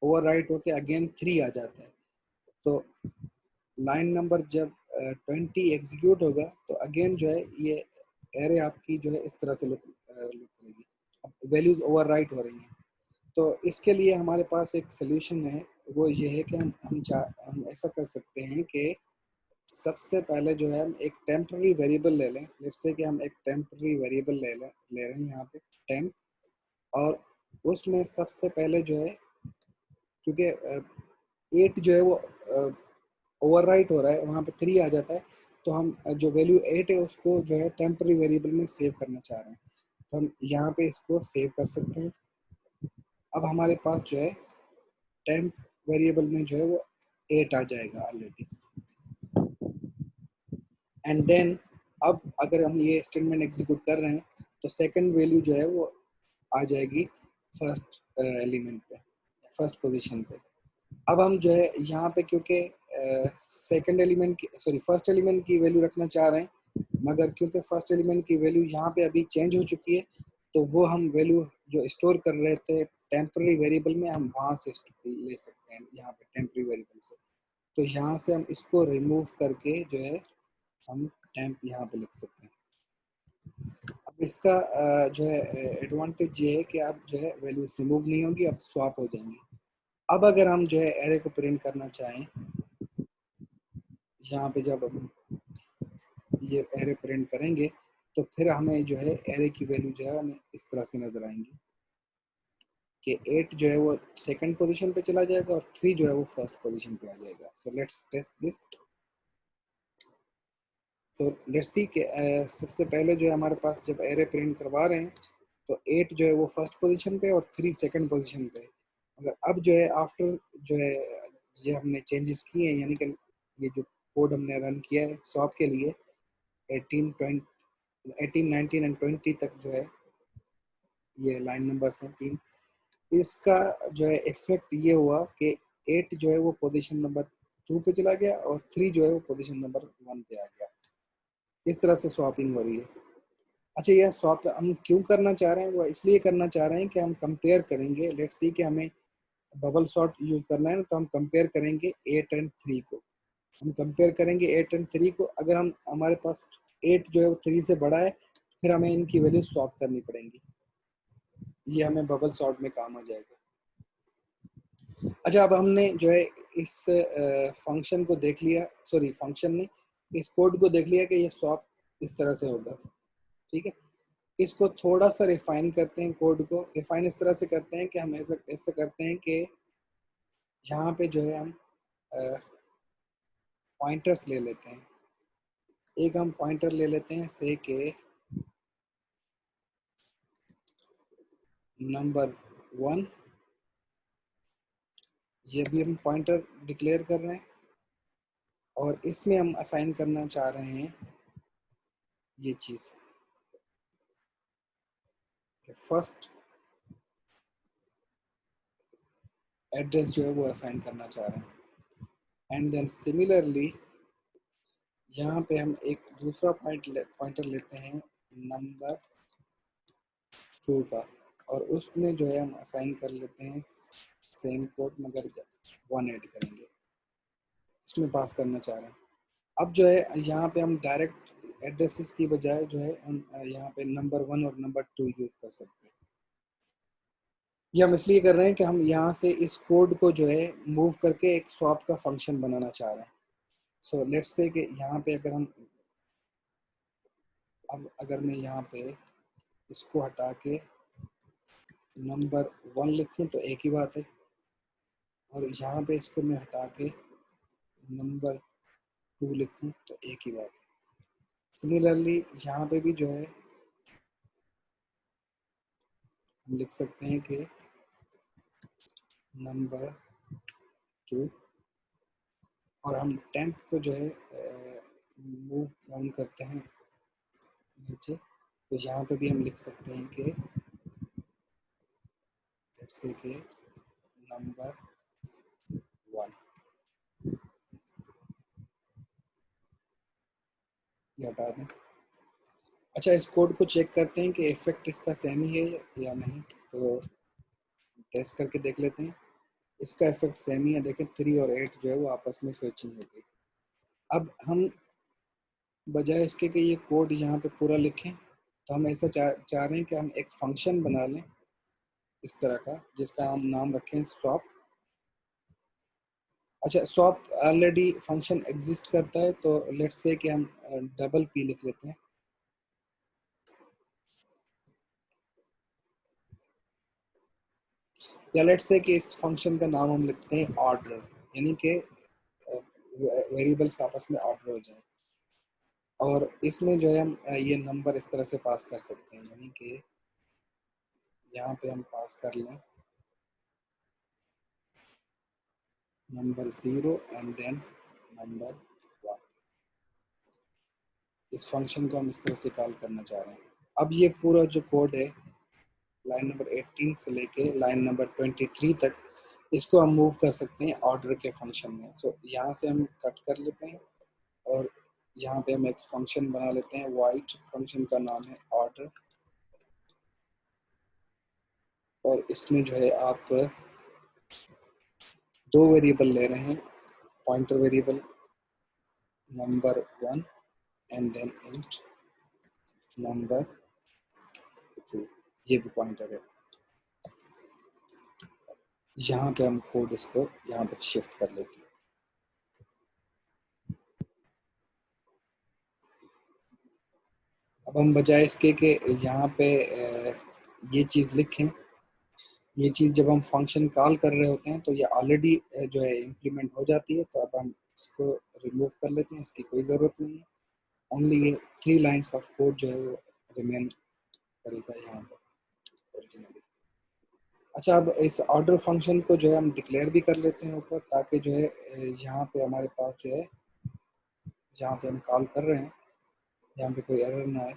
A: ओवरराइट होके अगेन 3 आ जाता है। तो लाइन नंबर जब 20 एग्जीक्यूट होगा तो अगेन जो है ये एरे आपकी जो है इस तरह से लुक करेगी। अब वैल्यूज ओवरराइट हो रही हैं। तो इसके लिए हमारे पास एक सोल्यूशन है, वो ये है कि हम ऐसा कर सकते हैं कि सबसे पहले जो है हम एक टेम्पररी वेरिएबल ले लें। लेट्स से कि हम एक टेम्पररी वेरिएबल ले रहे हैं यहाँ पे टेम्प, और उसमें सबसे पहले जो है क्योंकि 8 जो है वो ओवरराइट हो रहा है, वहाँ पे 3 आ जाता है। तो हम जो वैल्यू 8 है उसको जो है टेम्पररी वेरिएबल में सेव करना चाह रहे हैं, तो हम यहाँ पे इसको सेव कर सकते हैं। अब हमारे पास जो है टेम्प वेरिएबल में जो है वो 8 आ जाएगा ऑलरेडी। एंड देन अब अगर हम ये स्टेटमेंट एग्जीक्यूट कर रहे हैं तो सेकंड वैल्यू जो है वो आ जाएगी फर्स्ट एलिमेंट पे, फर्स्ट पोजीशन पे। अब हम जो है यहाँ पे क्योंकि सेकंड एलिमेंट की सॉरी फर्स्ट एलिमेंट की वैल्यू रखना चाह रहे हैं, मगर क्योंकि फर्स्ट एलिमेंट की वैल्यू यहाँ पे अभी चेंज हो चुकी है, तो वो हम वैल्यू जो स्टोर कर रहे थे टेम्पररी वेरिएबल में हम वहाँ से ले सकते हैं, यहाँ पे टेम्पररी वेरिएबल से। तो यहाँ से हम इसको रिमूव करके जो है हम टेम्प यहाँ पे लिख सकते हैं। अब इसका जो है एडवांटेज ये है कि अब जो है वैल्यूज रिमूव नहीं होगी, अब स्वैप हो जाएंगी। अब अगर हम जो है एरे को प्रिंट करना चाहें, यहाँ पे जब हम ये एरे प्रिंट करेंगे तो फिर हमें जो है एरे की वैल्यू जो है हमें इस तरह से नजर आएंगी कि 8 जो है वो सेकंड पोजीशन पे चला जाएगा और 3 जो है वो फर्स्ट पोजीशन पे आ जाएगा। So let's test this. तो लेट्स सी कि सबसे पहले जो है हमारे पास जब एरे प्रिंट करवा रहे हैं तो 8 जो है वो फर्स्ट पोजीशन पे और 3 सेकंड पोजीशन पे। मगर अब जो है आफ्टर जो है ये हमने चेंजेस किए हैं, यानी कि ये जो कोड हमने रन किया है स्वैप के लिए 18, 19 एंड 20 तक जो है ये लाइन नंबर्स हैं 3। इसका जो है इफेक्ट ये हुआ कि 8 जो है वो पोजीशन नंबर 2 पे चला गया और 3 जो है वो पोजीशन नंबर 1 पे आ गया। इस तरह से स्वैपिंग हो रही है। अच्छा, यह स्वैप हम क्यों करना चाह रहे हैं? वो इसलिए करना चाह रहे हैं कि हम कंपेयर करेंगे। लेट्स सी कि हमें बबल सॉर्ट यूज करना है ना, तो हम कंपेयर करेंगे 8 एंड 3 को। हम कंपेयर करेंगे 8 एंड 3 को। अगर हम हमारे पास 8 जो है वो 3 से बड़ा है, फिर हमें इनकी वैल्यू स्वैप करनी पड़ेंगी। ये हमें बबल सॉर्ट में काम आ जाएगा। अच्छा, अब हमने जो है इस फंक्शन को देख लिया, सॉरी फंक्शन ने इस कोड को देख लिया कि ये स्वैप इस तरह से होगा। ठीक है, इसको थोड़ा सा रिफाइन करते हैं। कोड को रिफाइन इस तरह से करते हैं कि हम ऐसा करते हैं कि यहाँ पे जो है हम पॉइंटर्स ले लेते हैं। एक हम पॉइंटर ले लेते हैं से के नंबर 1, ये भी हम पॉइंटर डिक्लेयर कर रहे हैं और इसमें हम असाइन करना चाह रहे हैं ये चीज़, फर्स्ट एड्रेस जो है वो असाइन करना चाह रहे हैं। एंड देन सिमिलरली यहाँ पे हम एक दूसरा पॉइंटर लेते हैं नंबर 2 का, और उसमें जो है हम असाइन कर लेते हैं सेम कोड, मगर 1 ऐड करेंगे, इसमें पास करना चाह रहे हैं। अब जो है यहाँ पे हम डायरेक्ट एड्रेसेस की बजाय जो है हम यहाँ पे नंबर 1 और नंबर 2 यूज कर सकते हैं। ये हम इसलिए कर रहे हैं कि हम यहाँ से इस कोड को जो है मूव करके एक स्वैप का फंक्शन बनाना चाह रहे हैं। सो लेट्स से कि यहाँ पे अगर हम, अब अगर मैं यहाँ पे इसको हटा के नंबर 1 लिखूं तो एक ही बात है, और यहाँ पे इसको मैं हटा के नंबर 2 लिखूं तो एक ही बात है। सिमिलरली यहाँ पे भी जो है हम लिख सकते हैं कि नंबर 2, और हम टेंथ को जो है मूव डाउन करते हैं नीचे, तो यहाँ पे भी हम लिख सकते हैं कि जैसे कि नंबर 1, ये हटा दें। अच्छा, इस कोड को चेक करते हैं कि इफेक्ट इसका सेम ही है या नहीं, तो टेस्ट करके देख लेते हैं। इसका इफेक्ट सेम ही है, देखें 3 और 8 जो है वो आपस में स्विचिंग हो गई। अब हम बजाय इसके कि ये कोड यहाँ पे पूरा लिखें, तो हम ऐसा चाह रहे हैं कि हम एक फंक्शन बना लें इस तरह का, जिसका हम नाम रखें स्वैप। अच्छा, स्वैप ऑलरेडी फंक्शन एग्जिस्ट करता है, तो लेट्स से कि हम डबल पी लिख लेते हैं, या लेट्स से कि इस फंक्शन का नाम हम लिखते हैं ऑर्डर, यानी कि वेरिएबल्स आपस में ऑर्डर हो जाए। और इसमें जो है हम ये नंबर इस तरह से पास कर सकते हैं, यानी कि यहाँ पे हम पास कर लें नंबर 0 एंड देन नंबर 1। इस फंक्शन को हम इस तरह से कॉल करना चाह रहे हैं। अब ये पूरा जो कोड है लाइन नंबर 18 से लेके लाइन नंबर 23 तक, इसको हम मूव कर सकते हैं ऑर्डर के फंक्शन में। तो यहाँ से हम कट कर लेते हैं, और यहाँ पे हम एक फंक्शन बना लेते हैं वाइट, फंक्शन का नाम है ऑर्डर। और इसमें जो है आप 2 वेरिएबल ले रहे हैं, pointer variable number 1 and then int number 2, ये भी पॉइंटर है। यहाँ पे हम कोड इसको यहाँ पे शिफ्ट कर लेते हैं। अब हम बजाय इसके कि यहाँ पे ये चीज़ लिखें, ये चीज़ जब हम फंक्शन कॉल कर रहे होते हैं तो ये ऑलरेडी जो है इम्प्लीमेंट हो जाती है, तो अब हम इसको रिमूव कर लेते हैं, इसकी कोई ज़रूरत नहीं है। ओनली ये 3 लाइन्स ऑफ कोड जो है वो रिमेन करेगा यहाँ पर ओरिजिनली। अच्छा, अब इस ऑर्डर फंक्शन को जो है हम डिक्लेयर भी कर लेते हैं ऊपर, ताकि जो है यहाँ पे हमारे पास जो है, जहाँ पे हम कॉल कर रहे हैं यहाँ पे कोई एरर ना आए।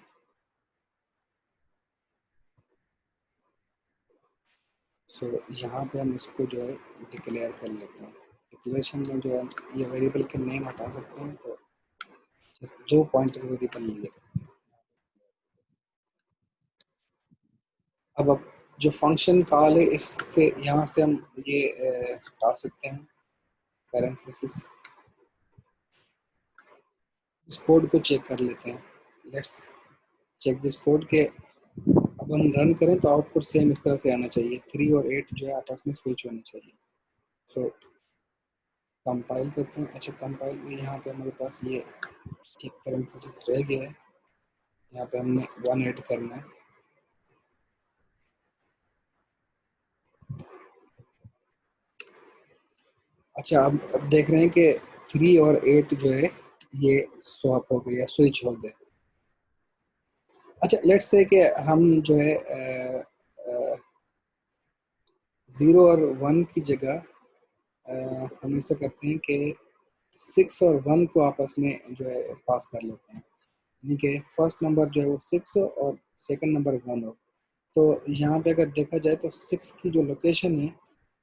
A: सो यहाँ पे हम इसको जो है डिक्लेयर कर लेते हैं। डिक्लेरेशन में जो है ये वेरिएबल के नेम हटा सकते हैं, तो जस्ट 2 पॉइंटर वेरिएबल लिए। अब जो फंक्शन कॉल है, इससे यहाँ से हम ये हटा सकते हैं पैरेंथेसिस। इस कोड को चेक कर लेते हैं, लेट्स चेक दिस कोड के। अब हम रन करें तो आउटपुट सेम इस तरह से आना चाहिए, 3 और 8 जो है आपस में स्विच होने चाहिए। सो कंपाइल करते हैं। अच्छा, कंपाइल में यहाँ पे हमारे पास ये एक पैरेंथेसिस रह गया है, यहाँ पे हमने 1 ऐड करना है। अच्छा, अब देख रहे हैं कि 3 और 8 जो है ये स्वैप हो गया, स्विच हो गए। अच्छा, लेट्स से कि हम जो है 0 और 1 की जगह हम ऐसा करते हैं कि 6 और 1 को आपस में जो है पास कर लेते हैं, यानी कि फर्स्ट नंबर जो है वो 6 हो और सेकंड नंबर 1 हो। तो यहाँ पे अगर देखा जाए तो 6 की जो लोकेशन है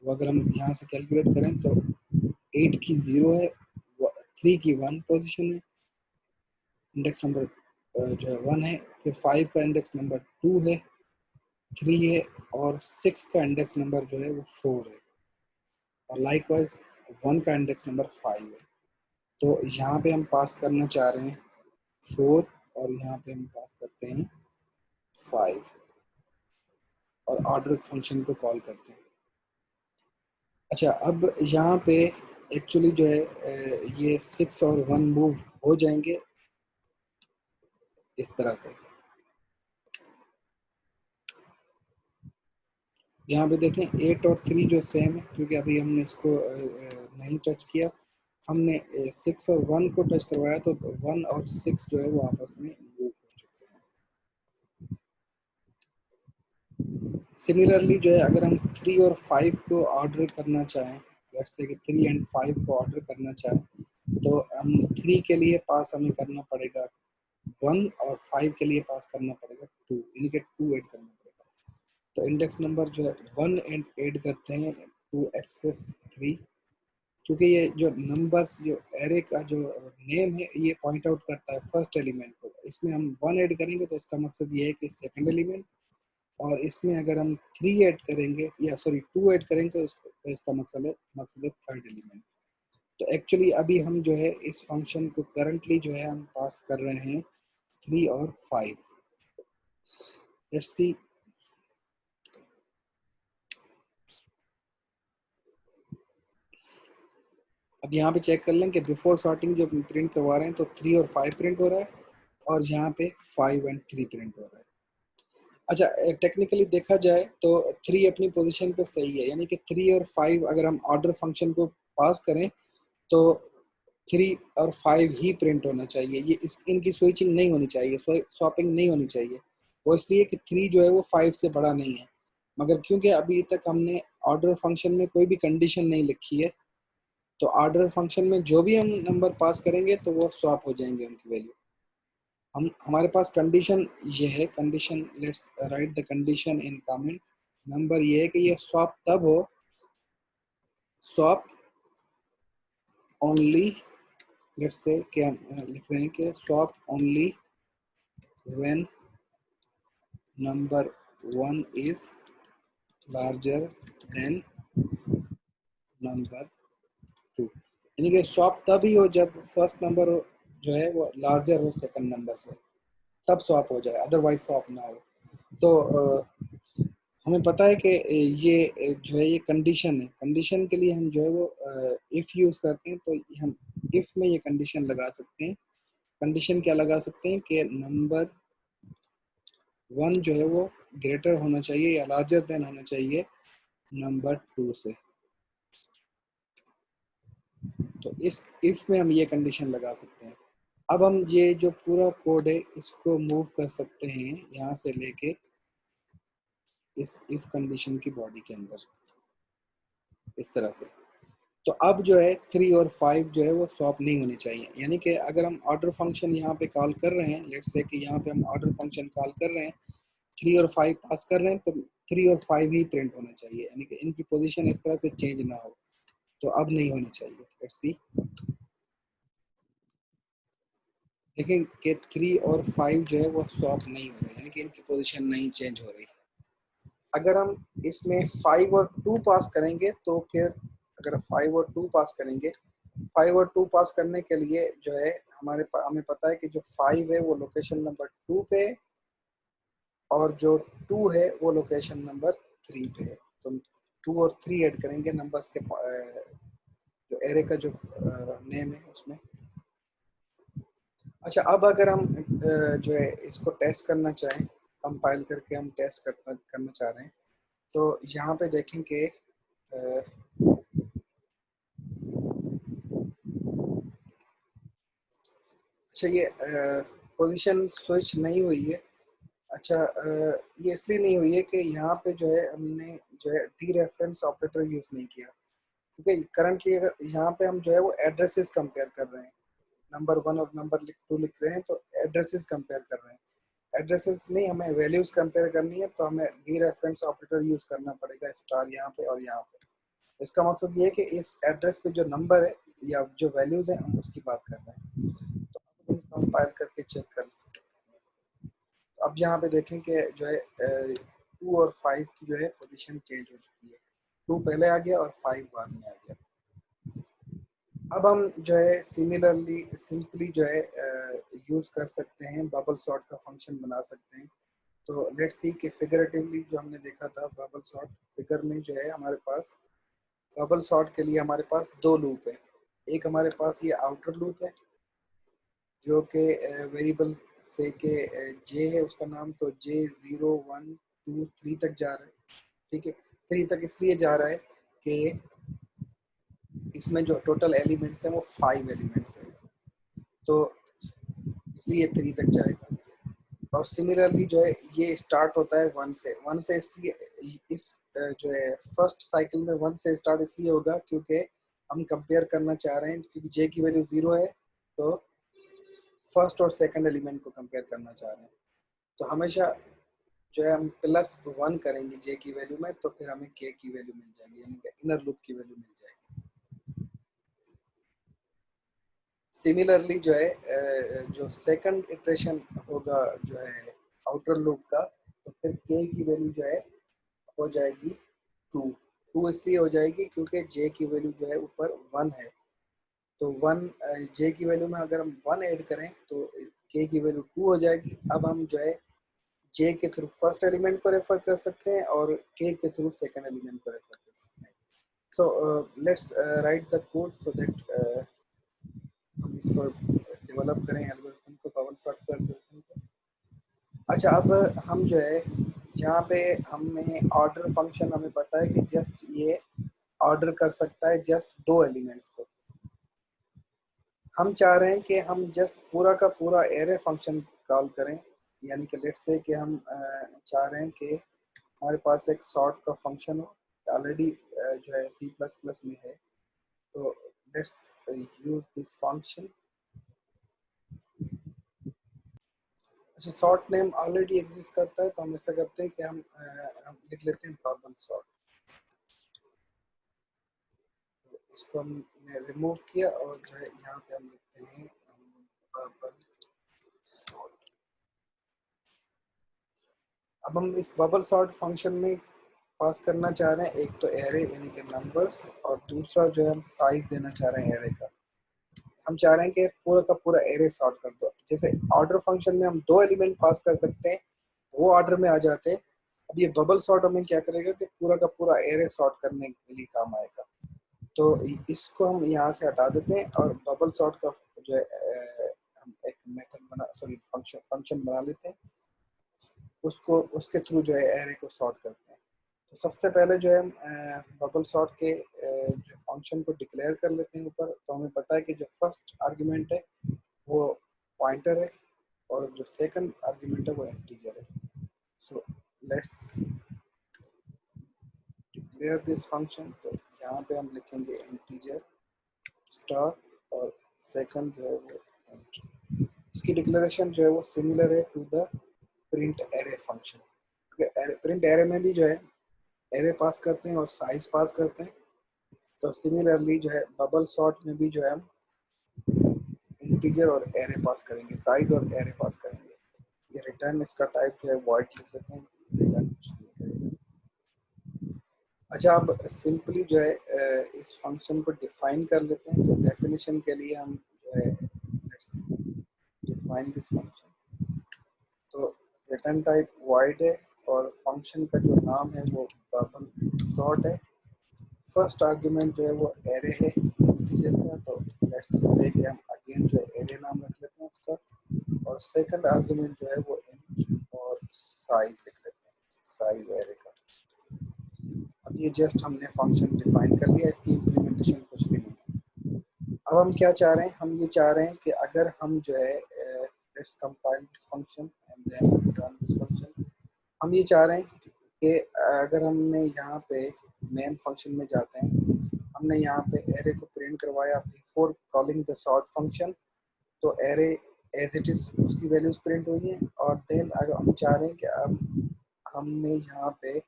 A: वो अगर हम यहाँ से कैलकुलेट करें तो 8 की 0 है, 3 की 1 पोजीशन है, इंडेक्स नंबर जो है 1 है, फिर 5 का इंडेक्स नंबर 2 है, 3 है, और 6 का इंडेक्स नंबर जो है वो 4 है, और लाइकवाइज 1 का इंडेक्स नंबर 5 है। तो यहाँ पे हम पास करना चाह रहे हैं 4, और यहाँ पे हम पास करते हैं 5। और ऑर्डर फंक्शन को कॉल करते हैं। अच्छा, अब यहाँ पे एक्चुअली जो है ये 6 और 1 मूव हो जाएंगे इस तरह से। यहाँ पे देखें 8 और 3 जो सेम है, क्योंकि अभी हमने इसको नहीं टच किया, हमने 6 और 1 को टच करवाया, तो 1 और 6 जो है वो आपस में मूव हो चुके हैं। सिमिलरली जो है अगर हम 3 और 5 को ऑर्डर करना चाहें, लेट्स से कि 3 एंड 5 को ऑर्डर करना चाहें, तो हम 3 के लिए पास हमें करना पड़ेगा 1 और 5 के लिए पास करना पड़ेगा 2, यानी कि 2 ऐड करना पड़ेगा। तो इंडेक्स नंबर जो है 1 एंड ऐड करते हैं 2 एक्सेस 3, क्योंकि ये जो नंबर्स जो एरे का जो नेम है ये पॉइंट आउट करता है फर्स्ट एलिमेंट को। इसमें हम 1 ऐड करेंगे तो इसका मकसद ये है कि सेकंड एलिमेंट, और इसमें अगर हम 3 ऐड करेंगे या सॉरी 2 ऐड करेंगे तो इसका मकसद है थर्ड एलिमेंट। तो एक्चुअली अभी हम जो है इस फंक्शन को करंटली जो है हम पास कर रहे हैं 3 और 5। Let's see. अब यहाँ पे चेक कर लें कि बिफोर सॉर्टिंग जो प्रिंट करवा रहे हैं तो 3 और 5 प्रिंट हो रहा है, और यहाँ पे 5 एंड 3 प्रिंट हो रहा है। अच्छा, टेक्निकली देखा जाए तो 3 अपनी पोजीशन पे सही है, यानी कि 3 और 5 अगर हम ऑर्डर फंक्शन को पास करें तो 3 और 5 ही प्रिंट होना चाहिए। ये इनकी स्विचिंग नहीं होनी चाहिए, स्वैपिंग नहीं होनी चाहिए। वो इसलिए कि 3 जो है वो 5 से बड़ा नहीं है, मगर क्योंकि अभी तक हमने ऑर्डर फंक्शन में कोई भी कंडीशन नहीं लिखी है, तो ऑर्डर फंक्शन में जो भी हम नंबर पास करेंगे तो वो स्वैप हो जाएंगे उनकी वैल्यू। हम हमारे पास कंडीशन ये है, condition let's write the condition in comments. Number ये है कि ये स्वैप तब हो, स्वैप ओनली, लेट्स से कि हम लिख रहे हैं कि swap only when number 1 is larger then number 2, यानी कि स्वैप तभी हो जब फर्स्ट नंबर जो है वो लार्जर हो सेकंड नंबर से, तब स्वैप हो जाए, अदरवाइज स्वैप ना हो। तो हमें पता है कि ये जो है ये कंडीशन है, कंडीशन के लिए हम जो है वो इफ़ यूज़ करते हैं, तो हम इफ़ में ये कंडीशन लगा सकते हैं। कंडीशन क्या लगा सकते हैं कि नंबर 1 जो है वो ग्रेटर होना चाहिए या लार्जर देन होना चाहिए नंबर 2 से। तो इस इफ़ में हम ये कंडीशन लगा सकते हैं। अब हम ये जो पूरा कोड है इसको मूव कर सकते हैं यहाँ से लेके इस इफ़ कंडीशन की बॉडी के अंदर, इस तरह से। तो अब जो है 3 और 5 जो है वो स्वैप नहीं होनी चाहिए, यानी कि अगर हम ऑर्डर फंक्शन यहाँ पे कॉल कर रहे हैं, लेट्स से कि यहाँ पे हम ऑर्डर फंक्शन कॉल कर रहे हैं, 3 और 5 पास कर रहे हैं, तो 3 और 5 ही प्रिंट होना चाहिए, यानी कि इनकी पोजीशन इस तरह से चेंज ना हो। तो अब नहीं होनी चाहिए। लेट्स सी, देखें कि 3 और 5 जो है वो स्वैप नहीं हो रहे, यानी कि इनकी पोजीशन नहीं चेंज हो रही। अगर हम इसमें 5 और 2 पास करेंगे तो फिर, अगर 5 और 2 पास करेंगे, 5 और 2 पास करने के लिए जो है हमें पता है कि जो 5 है वो लोकेशन नंबर 2 पे है, और जो 2 है वो लोकेशन नंबर 3 पे है। तो 2 और 3 ऐड करेंगे नंबर्स के जो एरे का जो नेम है उसमें। अच्छा, अब अगर हम जो है इसको टेस्ट करना चाहें, कंपाइल करके हम टेस्ट करना चाह रहे हैं, तो यहाँ पे देखें कि अच्छा ये पोजीशन स्विच नहीं हुई है। अच्छा, ये इसलिए नहीं हुई है कि यहाँ पे जो है हमने जो है डी रेफरेंस ऑपरेटर यूज़ नहीं किया, क्योंकि करंटली अगर यहाँ पे हम जो है वो एड्रेसेस कंपेयर कर रहे हैं, नंबर 1 और नंबर 2 लिख रहे हैं, तो एड्रेसेस कंपेयर कर रहे हैं। एड्रेसेस नहीं, हमें वैल्यूज़ कंपेयर करनी है, तो हमें डी रेफरेंस ऑपरेटर यूज़ करना पड़ेगा, स्टार यहाँ पे और यहाँ पे। इसका मकसद ये है कि इस एड्रेस पे जो नंबर है या जो वैल्यूज़ हैं हम उसकी बात कर रहे हैं। तो हम कंपाइल करके चेक कर सकते हैं। अब यहाँ पे देखें कि जो है 2 और 5 की जो है पोजीशन चेंज हो चुकी है, 2 पहले आ गया और 5 बाद में आ गया। अब हम जो है सिमिलरली सिंपली जो है यूज़ कर सकते हैं, बबल सॉर्ट का फंक्शन बना सकते हैं। तो लेट्स सी कि फिगरेटिवली जो हमने देखा था बबल सॉर्ट, फिगर में जो है हमारे पास बबल सॉर्ट के लिए हमारे पास दो लूप है। एक हमारे पास ये आउटर लूप है जो कि वेरिएबल से के जे है उसका नाम, तो जे 0 1 2 3 तक जा रहा है। ठीक है, 3 तक इसलिए जा रहा है कि इसमें जो टोटल एलिमेंट्स हैं वो 5 एलिमेंट्स हैं, तो इसलिए 3 तक जाएगा। और सिमिलरली जो है ये स्टार्ट होता है 1 से इसलिए इस जो है फर्स्ट साइकिल में 1 से स्टार्ट इसलिए होगा क्योंकि हम कंपेयर करना चाह रहे हैं, क्योंकि जे की वैल्यू 0 है तो फर्स्ट और सेकंड एलिमेंट को कंपेयर करना चाह रहे हैं। तो हमेशा जो है हम +1 करेंगे जे की वैल्यू में, तो फिर हमें के की वैल्यू मिल जाएगी, यानी कि इनर लूप की वैल्यू मिल जाएगी। सिमिलरली जो है जो सेकंड इटरेशन होगा जो है आउटर लूप का, तो फिर के की वैल्यू जो है हो जाएगी 2। 2 इसलिए हो जाएगी क्योंकि जे की वैल्यू जो है ऊपर 1 है, तो 1 जे की वैल्यू में अगर हम 1 ऐड करें तो के की वैल्यू 2 हो जाएगी। अब हम जो है जे के थ्रू फर्स्ट एलिमेंट को रेफर कर सकते हैं और के थ्रू सेकंड एलिमेंट को रेफर कर सकते हैं। So let's write the code so that हम इसको डेवलप करें एल्गोरिथम को, बबल सॉर्ट को एल्गोरिथम को। अच्छा, अब हम जो है यहाँ पे हमें ऑर्डर फंक्शन हमें पता है कि जस्ट ये ऑर्डर कर सकता है जस्ट 2 एलिमेंट्स को। हम चाह रहे हैं कि हम जस्ट पूरा का पूरा एरे फंक्शन कॉल करें, यानी कि लेट्स से कि हम चाह रहे हैं कि हमारे पास एक सॉर्ट का फंक्शन हो, ऑलरेडी जो है सी प्लस प्लस में है, तो लेट्स यूज दिस फंक्शन। अच्छा, सॉर्ट नेम ऑलरेडी एग्जिस्ट करता है, तो हम ऐसा करते हैं कि हम लिख लेते हैं बबल सॉर्ट। इसको हमने रिमूव किया और जो है यहाँ पे हम लिखते हैं बबल सॉर्ट। अब हम इस बबल सॉर्ट फंक्शन में पास करना चाह रहे हैं एक तो एरे यानी कि नंबर्स, और दूसरा जो है हम साइज देना चाह रहे हैं एरे का। हम चाह रहे हैं कि पूरा का पूरा एरे सॉर्ट कर दो। जैसे ऑर्डर फंक्शन में हम 2 एलिमेंट पास कर सकते हैं, वो ऑर्डर में आ जाते हैं। अब ये बबल सॉर्ट हमें क्या करेगा कि पूरा का पूरा एरे सॉर्ट करने के लिए काम आएगा। तो इसको हम यहाँ से हटा देते हैं और बबल सॉर्ट का जो है हम एक मेथड बना सॉरी फंक्शन फंक्शन बना लेते हैं, उसको उसके थ्रू जो है एरे को सॉर्ट करते हैं। तो सबसे पहले जो है हम बबल सॉर्ट के जो फंक्शन को डिक्लेयर कर लेते हैं ऊपर। तो हमें पता है कि जो फर्स्ट आर्गुमेंट है वो पॉइंटर है और जो सेकंड आर्गुमेंट है वो इंटीजर है। So let's declare this function. तो यहाँ पे हम लिखेंगे इंटीजर स्टार और सेकंड जो है वो int। इसकी डिक्लेरेशन जो है वो सिमिलर है to the print array function. Print array में भी जो है एरे पास करते हैं और साइज पास करते हैं, तो सिमिलरली जो है बबल सॉर्ट में भी जो है हम इंटीजर और एरे पास करेंगे, साइज और एरे पास करेंगे। ये रिटर्न इसका टाइप जो है वॉइड लिख लेते हैं, रिटर्न कुछ नहीं करेगा। अच्छा, अब सिंपली जो है इस फंक्शन को डिफाइन कर लेते हैं। तो डेफिनेशन के लिए हम जो है लेट्स डिफाइन दिस फंक्शन। तो रिटर्न टाइप वॉइड है और फंक्शन का जो नाम है वो बबल सॉर्ट है। फर्स्ट आर्गुमेंट जो है वो एरे है इंटीजर का, तो लेट्स से कि हम अगेन जो है एरे नाम रख लेते हैं उसका, और सेकंड आर्गुमेंट जो है वो इंट और साइज लिख लेते हैं, साइज एरे का। अब ये जस्ट हमने फंक्शन डिफाइन कर लिया, इसकी इम्प्लीमेंटेशन कुछ भी नहीं है। अब हम क्या चाह रहे हैं, हम ये चाह रहे हैं कि अगर हम जो है let's compile this function and then run this function. हम ये चाह रहे हैं कि अगर हमने यहाँ पे मेन फंक्शन में जाते हैं, हमने यहाँ पे एरे को प्रिंट करवाया before calling the sort function, तो एरे एज इट इज उसकी वैल्यूज प्रिंट हुई हैं। और देन अगर हम चाह रहे हैं कि अब हमने यहाँ पे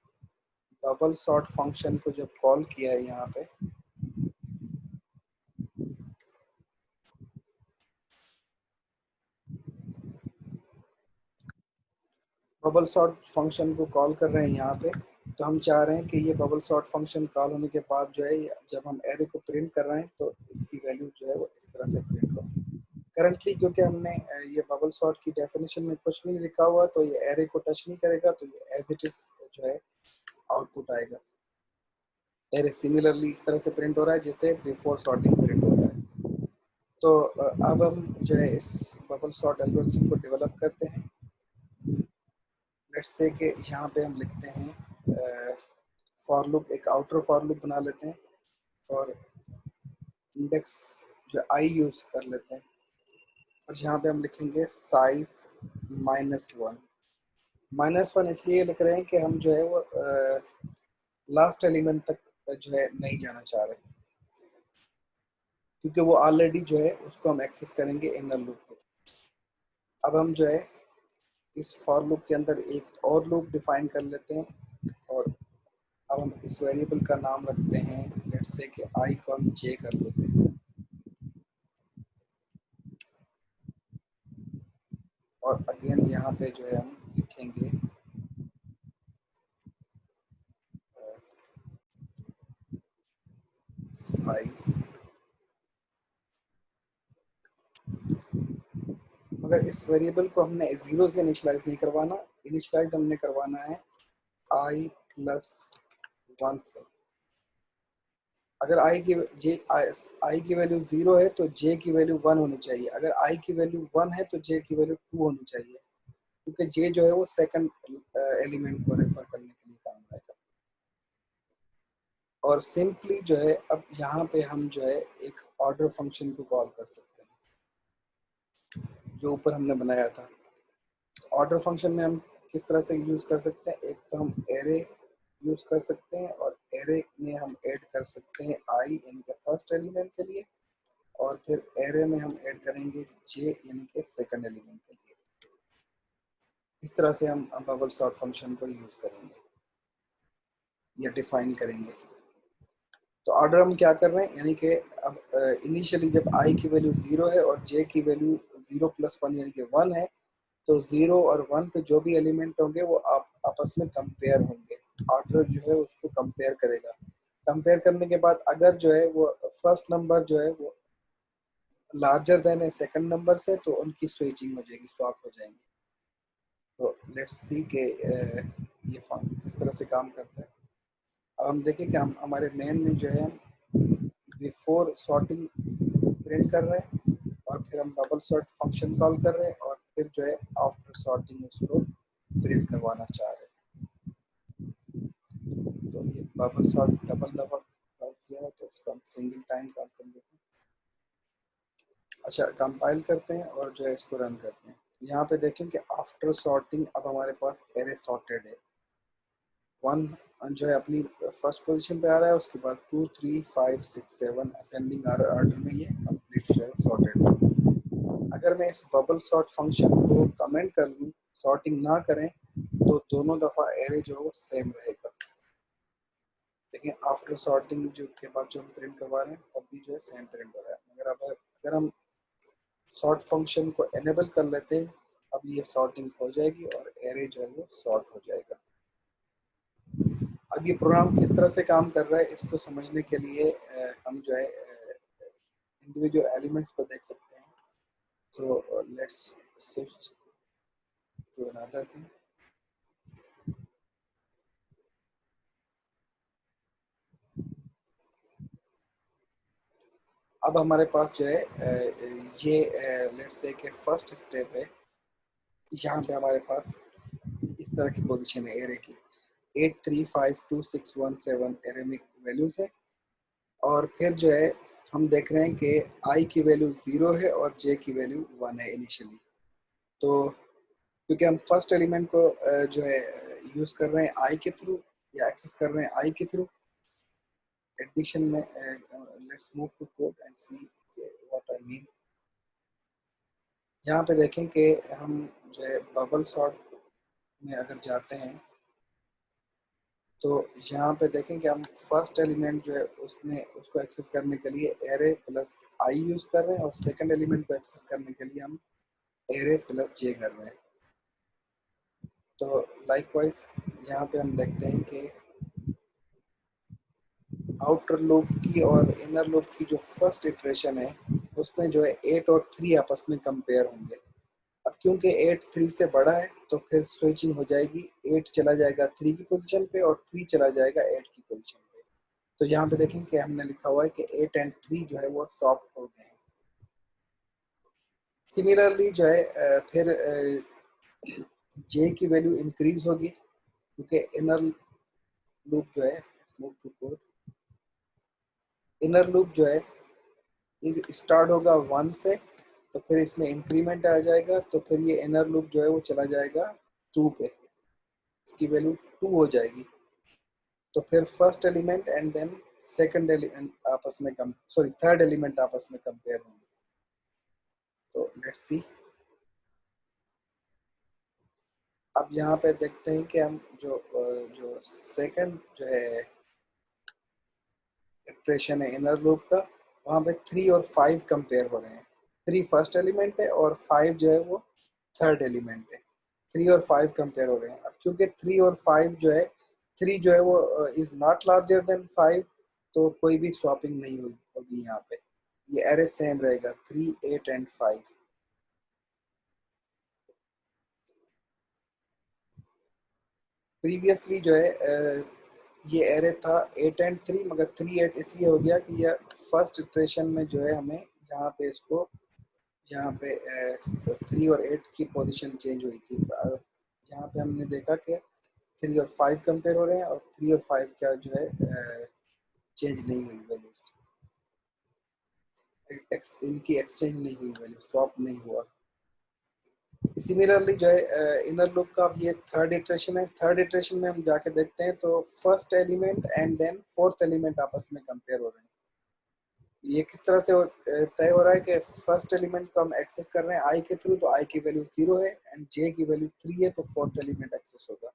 A: बबल सॉर्ट फंक्शन को जब कॉल किया है, यहाँ पे बबल सॉर्ट फंक्शन को कॉल कर रहे हैं यहाँ पे, तो हम चाह रहे हैं कि ये बबल सॉर्ट फंक्शन कॉल होने के बाद जो है जब हम एरे को प्रिंट कर रहे हैं तो इसकी वैल्यू जो है वो इस तरह से प्रिंट हो। करंटली क्योंकि हमने ये बबल सॉर्ट की डेफिनेशन में कुछ भी नहीं लिखा हुआ, तो ये एरे को टच नहीं करेगा, तो ये एज इट इज जो है आउटपुट आएगा। एरे सिमिलरली इस तरह से प्रिंट हो रहा है जैसे बिफोर सॉर्टिंग प्रिंट हो रहा है। तो अब हम जो है इस बबल सॉर्ट एल्गोरिथम को डेवलप करते हैं। लेट्स से कि यहाँ पे हम लिखते हैं फॉर लूप, एक आउटर फॉर लूप बना लेते हैं और इंडेक्स जो आई यूज कर लेते हैं, और यहाँ पे हम लिखेंगे साइज -1। -1 इसलिए लिख रहे हैं कि हम जो है वो लास्ट एलिमेंट तक जो है नहीं जाना चाह रहे, क्योंकि वो ऑलरेडी जो है उसको हम एक्सेस करेंगे इनर लूप के। अब हम जो है इस फॉर लूप के अंदर एक और लूप डिफाइन कर लेते हैं, और अब हम इस वेरिएबल का नाम रखते हैं, लेट्स से कि आई को हम जे कर लेते हैं, और अगेन यहाँ पे जो है हम लिखेंगे साइज। मगर इस वेरिएबल को हमने 0 से इनिशियलाइज नहीं करवाना, इनिशियलाइज हमने करवाना है i+1 से। अगर आई की वैल्यू 0 है तो j की वैल्यू 1 होनी चाहिए, अगर i की वैल्यू 1 है तो j की वैल्यू 2 होनी चाहिए, क्योंकि j जो है वो सेकंड एलिमेंट को रेफर करने के लिए काम आएगा। और सिंपली जो है अब यहाँ पे हम जो है एक ऑर्डर फंक्शन को कॉल कर सकते हैं जो ऊपर हमने बनाया था। ऑर्डर फंक्शन में हम किस तरह से यूज कर सकते हैं, एक तो हम एरे यूज कर सकते हैं, और एरे में हम ऐड कर सकते हैं आई यानी कि फर्स्ट एलिमेंट के लिए, और फिर एरे में हम ऐड करेंगे जे यानी कि सेकंड एलिमेंट के लिए। इस तरह से हम बबल सॉर्ट फंक्शन को यूज करेंगे या डिफाइन करेंगे। तो ऑर्डर हम क्या कर रहे हैं, यानी कि अब इनिशियली जब आई की वैल्यू 0 है और जे की वैल्यू 0+1 यानी कि 1 है, तो 0 और 1 पे जो भी एलिमेंट होंगे वो आपस में कंपेयर होंगे। ऑर्डर जो है उसको कंपेयर करेगा। कंपेयर करने के बाद अगर जो है वो फर्स्ट नंबर जो है वो लार्जर देन है सेकंड नंबर से, तो उनकी स्विचिंग हो जाएगी, स्वैप हो जाएंगे। तो लेट्स सी के ये फंक्शन किस तरह से काम करता है। अब हम देखें कि हम हमारे मेन में जो है बिफोर सॉर्टिंग प्रिंट कर रहे हैं, और फिर हम डबल सॉर्ट फंक्शन कॉल कर रहे हैं, और फिर जो है आफ्टर सॉर्टिंग उसको प्रिंट करवाना चाह रहे हैं। तो ये डबल सॉर्ट डबल डबल किया है, तो उसको हम सिंगल टाइम कॉल कर लेते हैं। अच्छा, कंपाइल करते हैं और जो है इसको रन करते हैं। यहाँ पे देखें कि आफ्टर सॉर्टिंग अब हमारे पास एरे सॉर्टेड है। 1 जो है अपनी फर्स्ट पोजीशन पे आ रहा है, उसके बाद 2 3 5 6 7 असेंडिंग ऑर्डर में ये कंप्लीट जो है सॉर्टेड है। अगर मैं इस बबल सॉर्ट फंक्शन को कमेंट कर लूँ, सॉर्टिंग ना करें, तो दोनों दफा एरे जो है वो सेम रहेगा। देखिए आफ्टर सॉर्टिंग जो के बाद जो हम प्रिंट करवा रहे हैं तब भी जो है सेम प्रिंट हो रहा है। मगर अब अगर हम सॉर्ट फंक्शन को एनेबल कर लेते हैं, अब ये सॉर्टिंग हो जाएगी और एरे जो है वो सॉर्ट हो जाएगा। अब ये प्रोग्राम किस तरह से काम कर रहा है इसको समझने के लिए हम जो है इंडिविजुअल एलिमेंट्स को देख सकते हैं। तो let's switch to another thing. अब हमारे पास जो है ये लेट्स से कि फर्स्ट स्टेप है। यहाँ पे हमारे पास इस तरह की पोजीशन है एरे की, 8 3 5 2 6 1 7 एरे में वैल्यूज है, और फिर जो है हम देख रहे हैं कि आई की वैल्यू 0 है और जे की वैल्यू 1 है इनिशियली। तो क्योंकि हम फर्स्ट एलिमेंट को जो है यूज कर रहे हैं आई के थ्रू, या एक्सेस कर रहे हैं आई के थ्रू, एडिशन में let's move to code and see what I mean. यहाँ पे देखें कि हम जो है बबल सॉर्ट में अगर जाते हैं, तो यहाँ पे देखें कि हम फर्स्ट एलिमेंट जो है उसमें उसको एक्सेस करने के लिए एरे प्लस आई यूज कर रहे हैं, और सेकंड एलिमेंट को एक्सेस करने के लिए हम एरे प्लस जे कर रहे हैं। तो लाइकवाइज यहाँ पे हम देखते हैं कि आउटर लूप की और इनर लूप की जो फर्स्ट इटरेशन है उसमें जो है 8 और 3 आपस में कंपेयर होंगे। अब क्योंकि 8 3 से बड़ा है तो फिर स्विचिंग हो जाएगी, 8 चला जाएगा 3 की पोजीशन पे और 3 चला जाएगा 8 की पोजीशन पे। तो यहाँ पे देखें कि हमने लिखा हुआ है कि 8 एंड 3 जो है वो स्वैप हो गए हैं। सिमिलरली जो है फिर जे की वैल्यू इंक्रीज होगी क्योंकि इनर लूप जो है इनर लूप जो है स्टार्ट होगा 1 से, तो फिर इसमें इंक्रीमेंट आ जाएगा, तो फिर ये इनर लूप जो है वो चला जाएगा 2 पे, इसकी वैल्यू 2 हो जाएगी। तो फिर first element and then second element आपस में कम सॉरी थर्ड एलिमेंट आपस में कंपेयर होंगे। तो लेट्स सी। अब यहाँ पे देखते हैं कि हम जो सेकंड जो है इटरेशन है इनर लूप का, वहाँ पे 3 और 5 कंपेयर हो रहे हैं। 3 फर्स्ट एलिमेंट है और 5 जो है वो थर्ड एलिमेंट है। 3 और 5 कंपेयर हो रहे हैं। अब क्योंकि 3 और 5 जो है 3 जो है वो इज नॉट लार्जर देन 5, तो कोई भी स्वैपिंग नहीं होगी यहाँ पे। ये एरे सेम रहेगा 3, 8 एंड 5। प्रीवियसली जो है ये एरे था 8 एंड 3, मगर 3 8 इसलिए हो गया कि यह फर्स्ट इटरेशन में जो है हमें यहाँ पे इसको यहाँ पे 3 और 8 की पोजीशन चेंज हुई थी। यहाँ पे हमने देखा कि 3 और 5 कंपेयर हो रहे हैं और 3 और 5 का जो है चेंज नहीं हुई वैल्यूज, इनकी एक्सचेंज नहीं हुई, वैल्यू स्वैप नहीं हुआ। सिमिलरली जो है इनर लूप का अब ये थर्ड इटरेशन है। थर्ड इटरेशन में हम जाके देखते हैं तो first element and then fourth element आपस में कंपेयर हो रहे हैं। ये किस तरह से तय हो रहा है कि फर्स्ट एलिमेंट को हम एक्सेस कर रहे हैं आई के थ्रू, तो आई की वैल्यू 0 है एंड जे की वैल्यू 3 है, तो फोर्थ एलिमेंट एक्सेस होगा।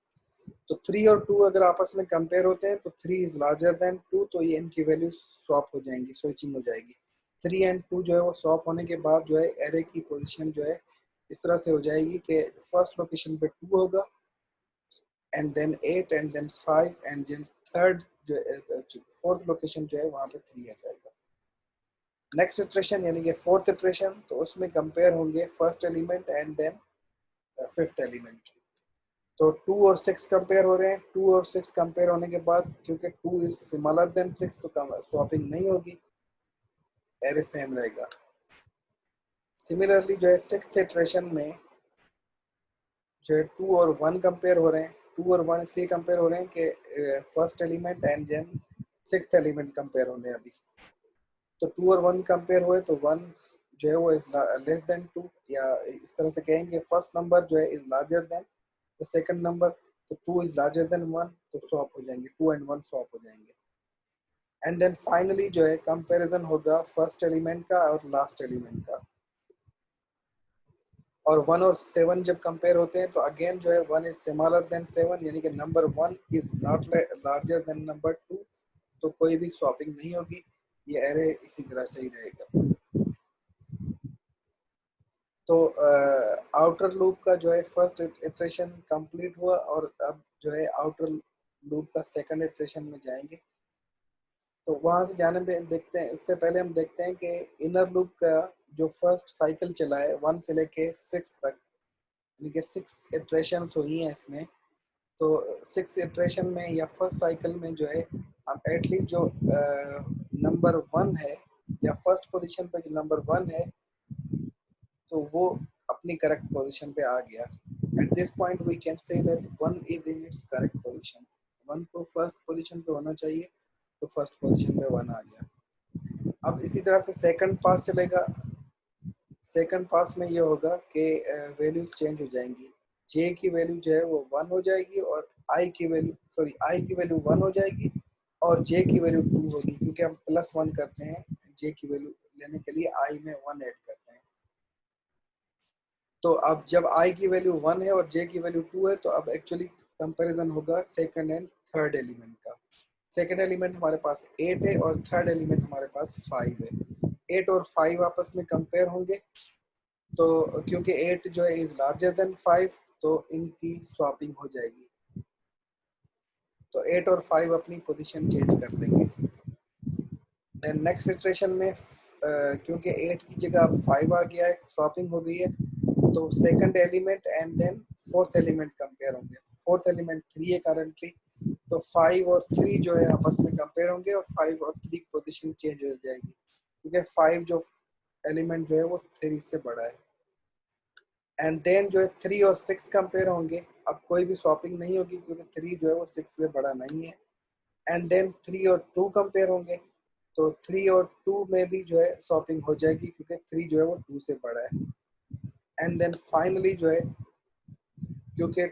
A: तो 3 और 2 अगर आपस में कंपेयर होते हैं तो 3 इज लार्जर देन 2, तो ये इनकी वैल्यू स्वैप हो जाएंगी, स्विचिंग हो जाएगी। 3 एंड 2 जो है वो स्वैप होने के बाद जो है एरे की पोजीशन जो है इस तरह से हो जाएगी कि फर्स्ट लोकेशन पे 2 होगा and then 8 and then 5 and then third जो फोर्थ लोकेशन जो है वहाँ पे 3 आ जाएगा। नेक्स्ट इटरेशन यानी कि फोर्थ इटरेशन, तो उसमें कंपेयर होंगे first element and then fifth element. तो 2 और 6 कंपेयर हो रहे हैं। 2 और 6 कंपेयर होने के बाद क्योंकि 2 इज सिमिलर देन 6 तो स्वैपिंग नहीं होगी, एरे सेम रहेगा। सिमिलरली जो है सिक्स्थ इटरेशन में जो है 2 और 1 कंपेयर हो रहे हैं। 2 और 1 इसलिए कंपेयर हो रहे हैं कि first element and then sixth element compare हो रहे हैं अभी। तो 2 और 1 कंपेयर हुए तो 1 जो है वो इज लेस देन 2, या इस तरह से कहेंगे फर्स्ट नंबर जो है is larger than the second number, तो 2 इज लार्जर देन 1, तो स्वैप हो जाएंगे, 2 एंड 1 स्वैप हो जाएंगे। एंड देन फाइनली जो है कंपैरिजन होगा फर्स्ट एलिमेंट का और लास्ट एलिमेंट का। और 1 और 7 जब कंपेयर होते हैं तो अगेन जो है 1 इज स्मॉलर देन 7, यानी कि number 1 is not larger than number 2, तो कोई भी स्वैपिंग नहीं होगी, ये एरे इसी तरह से ही रहेगा। तो आउटर लूप का जो है फर्स्ट इटरेशन कंप्लीट हुआ और अब जो है आउटर लूप का सेकंड इटरेशन में जाएंगे। तो वहां से जाने में देखते हैं, इससे पहले हम देखते हैं कि इनर लूप का जो फर्स्ट साइकिल चला है 1 से लेके 6 तक, यानी कि 6 इटरेशंस हुई हैं इसमें। तो 6 इटरेशन में या फर्स्ट साइकिल में जो है हम एटलीस्ट जो नंबर 1 है या फर्स्ट पोजीशन पे जो नंबर 1 है तो वो अपनी करेक्ट पोजीशन पे आ गया। At this point we can say that 1 is in its correct position. 1 को फर्स्ट पोजीशन पे होना चाहिए, तो फर्स्ट पोजीशन पे 1 आ गया। अब इसी तरह से सेकंड पास चलेगा। सेकंड पास में ये होगा कि वैल्यूज चेंज हो जाएंगी। जे की वैल्यू जो है वो 1 हो जाएगी और आई की वैल्यू 1 हो जाएगी और जे की वैल्यू 2 होगी, क्योंकि हम +1 करते हैं जे की वैल्यू लेने के लिए आई में 1 ऐड करते हैं। तो अब जब आई की वैल्यू 1 है और जे की वैल्यू 2 है, तो अब एक्चुअली कंपैरिजन होगा सेकंड एंड थर्ड एलिमेंट का। सेकंड एलिमेंट हमारे पास 8 है और थर्ड एलिमेंट हमारे पास 5 है। 8 और 5 आपस में कंपेयर होंगे, तो क्योंकि 8 जो है इज लार्जर देन 5, तो इनकी स्वैपिंग हो जाएगी। तो 8 और 5 अपनी पोजीशन चेंज कर लेंगे। देन नेक्स्ट इटरेशन में क्योंकि 8 की जगह अब 5 आ गया है, स्वैपिंग हो गई है, तो second element and then fourth element compare होंगे। फोर्थ एलिमेंट 3 है करंटली, तो 5 और 3 जो है आपस में कंपेयर होंगे और 5 और 3 की पोजीशन चेंज हो जाएगी, क्योंकि 5 जो एलिमेंट जो है वो 3 से बड़ा है। एंड देन जो है 3 और 6 कंपेयर होंगे। अब कोई भी स्वैपिंग नहीं होगी क्योंकि 3 जो है वो 6 से बड़ा नहीं है। एंड देन 3 और 2 कंपेयर होंगे, तो 3 और 2 में भी जो है स्वैपिंग हो जाएगी क्योंकि 3 जो है वो 2 से बड़ा है। एंड देन फाइनली जो है क्योंकि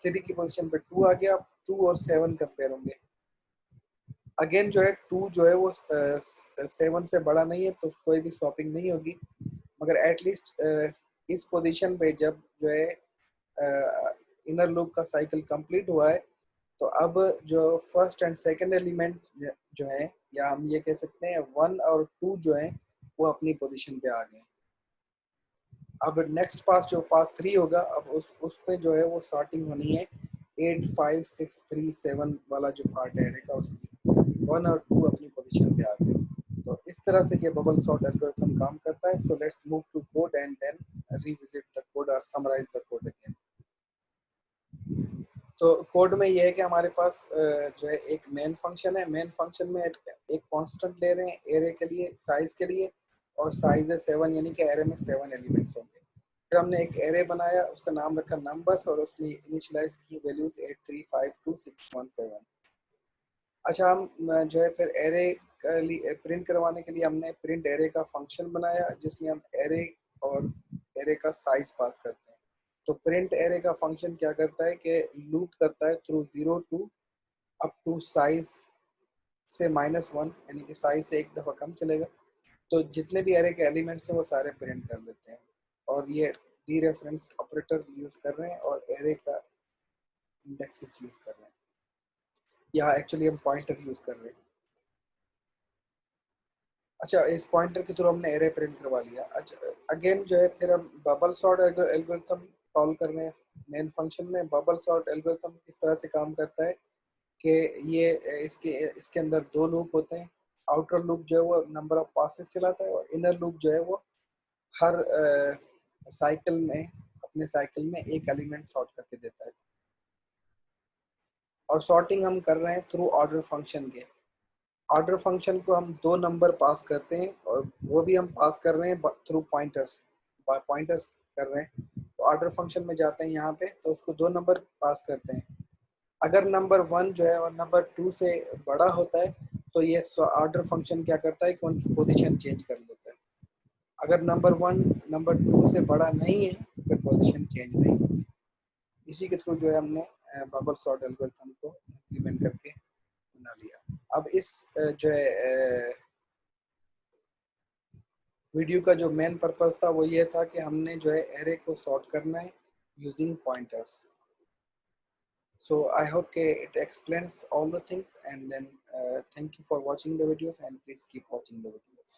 A: 3 की पोजीशन पे 2 आ गया, 2 और 7 कंपेयर होंगे। अगेन जो है 2 जो है वो 7 से बड़ा नहीं है, तो कोई भी स्वैपिंग नहीं होगी। मगर एटलीस्ट इस पोजीशन पे जब जो है इनर लूप का साइकिल कंप्लीट हुआ है, तो अब जो फर्स्ट एंड सेकंड एलिमेंट जो है, या हम ये कह सकते हैं 1 और 2 जो है वो अपनी पोजीशन पे आ गए। अब नेक्स्ट पास जो पास 3 होगा, अब उस पे जो है वो सॉर्टिंग होनी है 8 5 6 3 7 वाला जो पार्ट है का, उसकी 1 और 2 अपनी पोजीशन पे आ गए। तो इस तरह से ये बबल सॉर्ट एल्गोरिथम काम करता है। So let's move to code and then revisit the code और समराइज द कोड अगेन। तो कोड में ये है कि हमारे पास जो है एक मेन फंक्शन है। मेन फंक्शन में एक कांस्टेंट ले रहे हैं एरे के लिए, साइज के लिए, और साइज है 7, यानी कि एरे में 7 एलिमेंट्स होंगे। फिर हमने एक एरे बनाया, उसका नाम रखा नंबर्स, और उसमें इनिशियलाइज की वैल्यूज 8 3 5 2 6 1 7। अच्छा, हम जो है फिर एरे के लिए प्रिंट करवाने के लिए हमने प्रिंट एरे का फंक्शन बनाया, जिसमें हम एरे और एरे का साइज पास करते हैं। तो प्रिंट एरे का फंक्शन क्या करता है कि लूप करता है through 0 to up to size से -1, यानी कि साइज से एक दफा कम चलेगा। तो जितने भी एरे के एलिमेंट्स हैं वो सारे प्रिंट कर देते हैं। और ये डी रेफरेंस ऑपरेटर यूज कर रहे हैं और एरे का इंडेक्सेस यूज कर रहे हैं, या एक्चुअली हम पॉइंटर यूज कर रहे हैं। अच्छा, इस पॉइंटर के थ्रू हमने एरे प्रिंट करवा लिया। अच्छा, अगेन जो है फिर हम बबल सॉर्ट एल्गोरिथम कॉल कर रहे हैं मेन फंक्शन में। बबल सॉर्ट एल्गोरिथम इस तरह से काम करता है कि ये इसके इसके अंदर 2 लूप होते हैं। आउटर लूप जो है वो नंबर ऑफ पासेस चलाता है, और इनर लूप जो है वो हर साइकिल में, अपने साइकिल में एक एलिमेंट सॉर्ट करके देता है। और सॉर्टिंग हम कर रहे हैं थ्रू ऑर्डर फंक्शन के। ऑर्डर फंक्शन को हम 2 नंबर पास करते हैं, और वो भी हम पास कर रहे हैं थ्रू पॉइंटर्स, पॉइंटर्स कर रहे हैं। तो ऑर्डर फंक्शन में जाते हैं यहाँ पे, तो उसको 2 नंबर पास करते हैं। अगर नंबर 1 जो है और नंबर 2 से बड़ा होता है, तो ये ऑर्डर फंक्शन क्या करता है कि उनकी पोजीशन चेंज कर लेता है। अगर नंबर 1 नंबर 2 से बड़ा नहीं है, तो फिर पोजीशन चेंज नहीं होती। इसी के थ्रू जो है हमने बबल सॉर्ट एल्गोरिथम को इम्प्लीमेंट करके बना लिया। अब इस जो है वीडियो का जो मेन पर्पस था वो ये था कि हमने जो है एरे को सॉर्ट करना है using pointers. So I hope it explains all the things, and then thank you for watching the videos, and please keep watching the videos.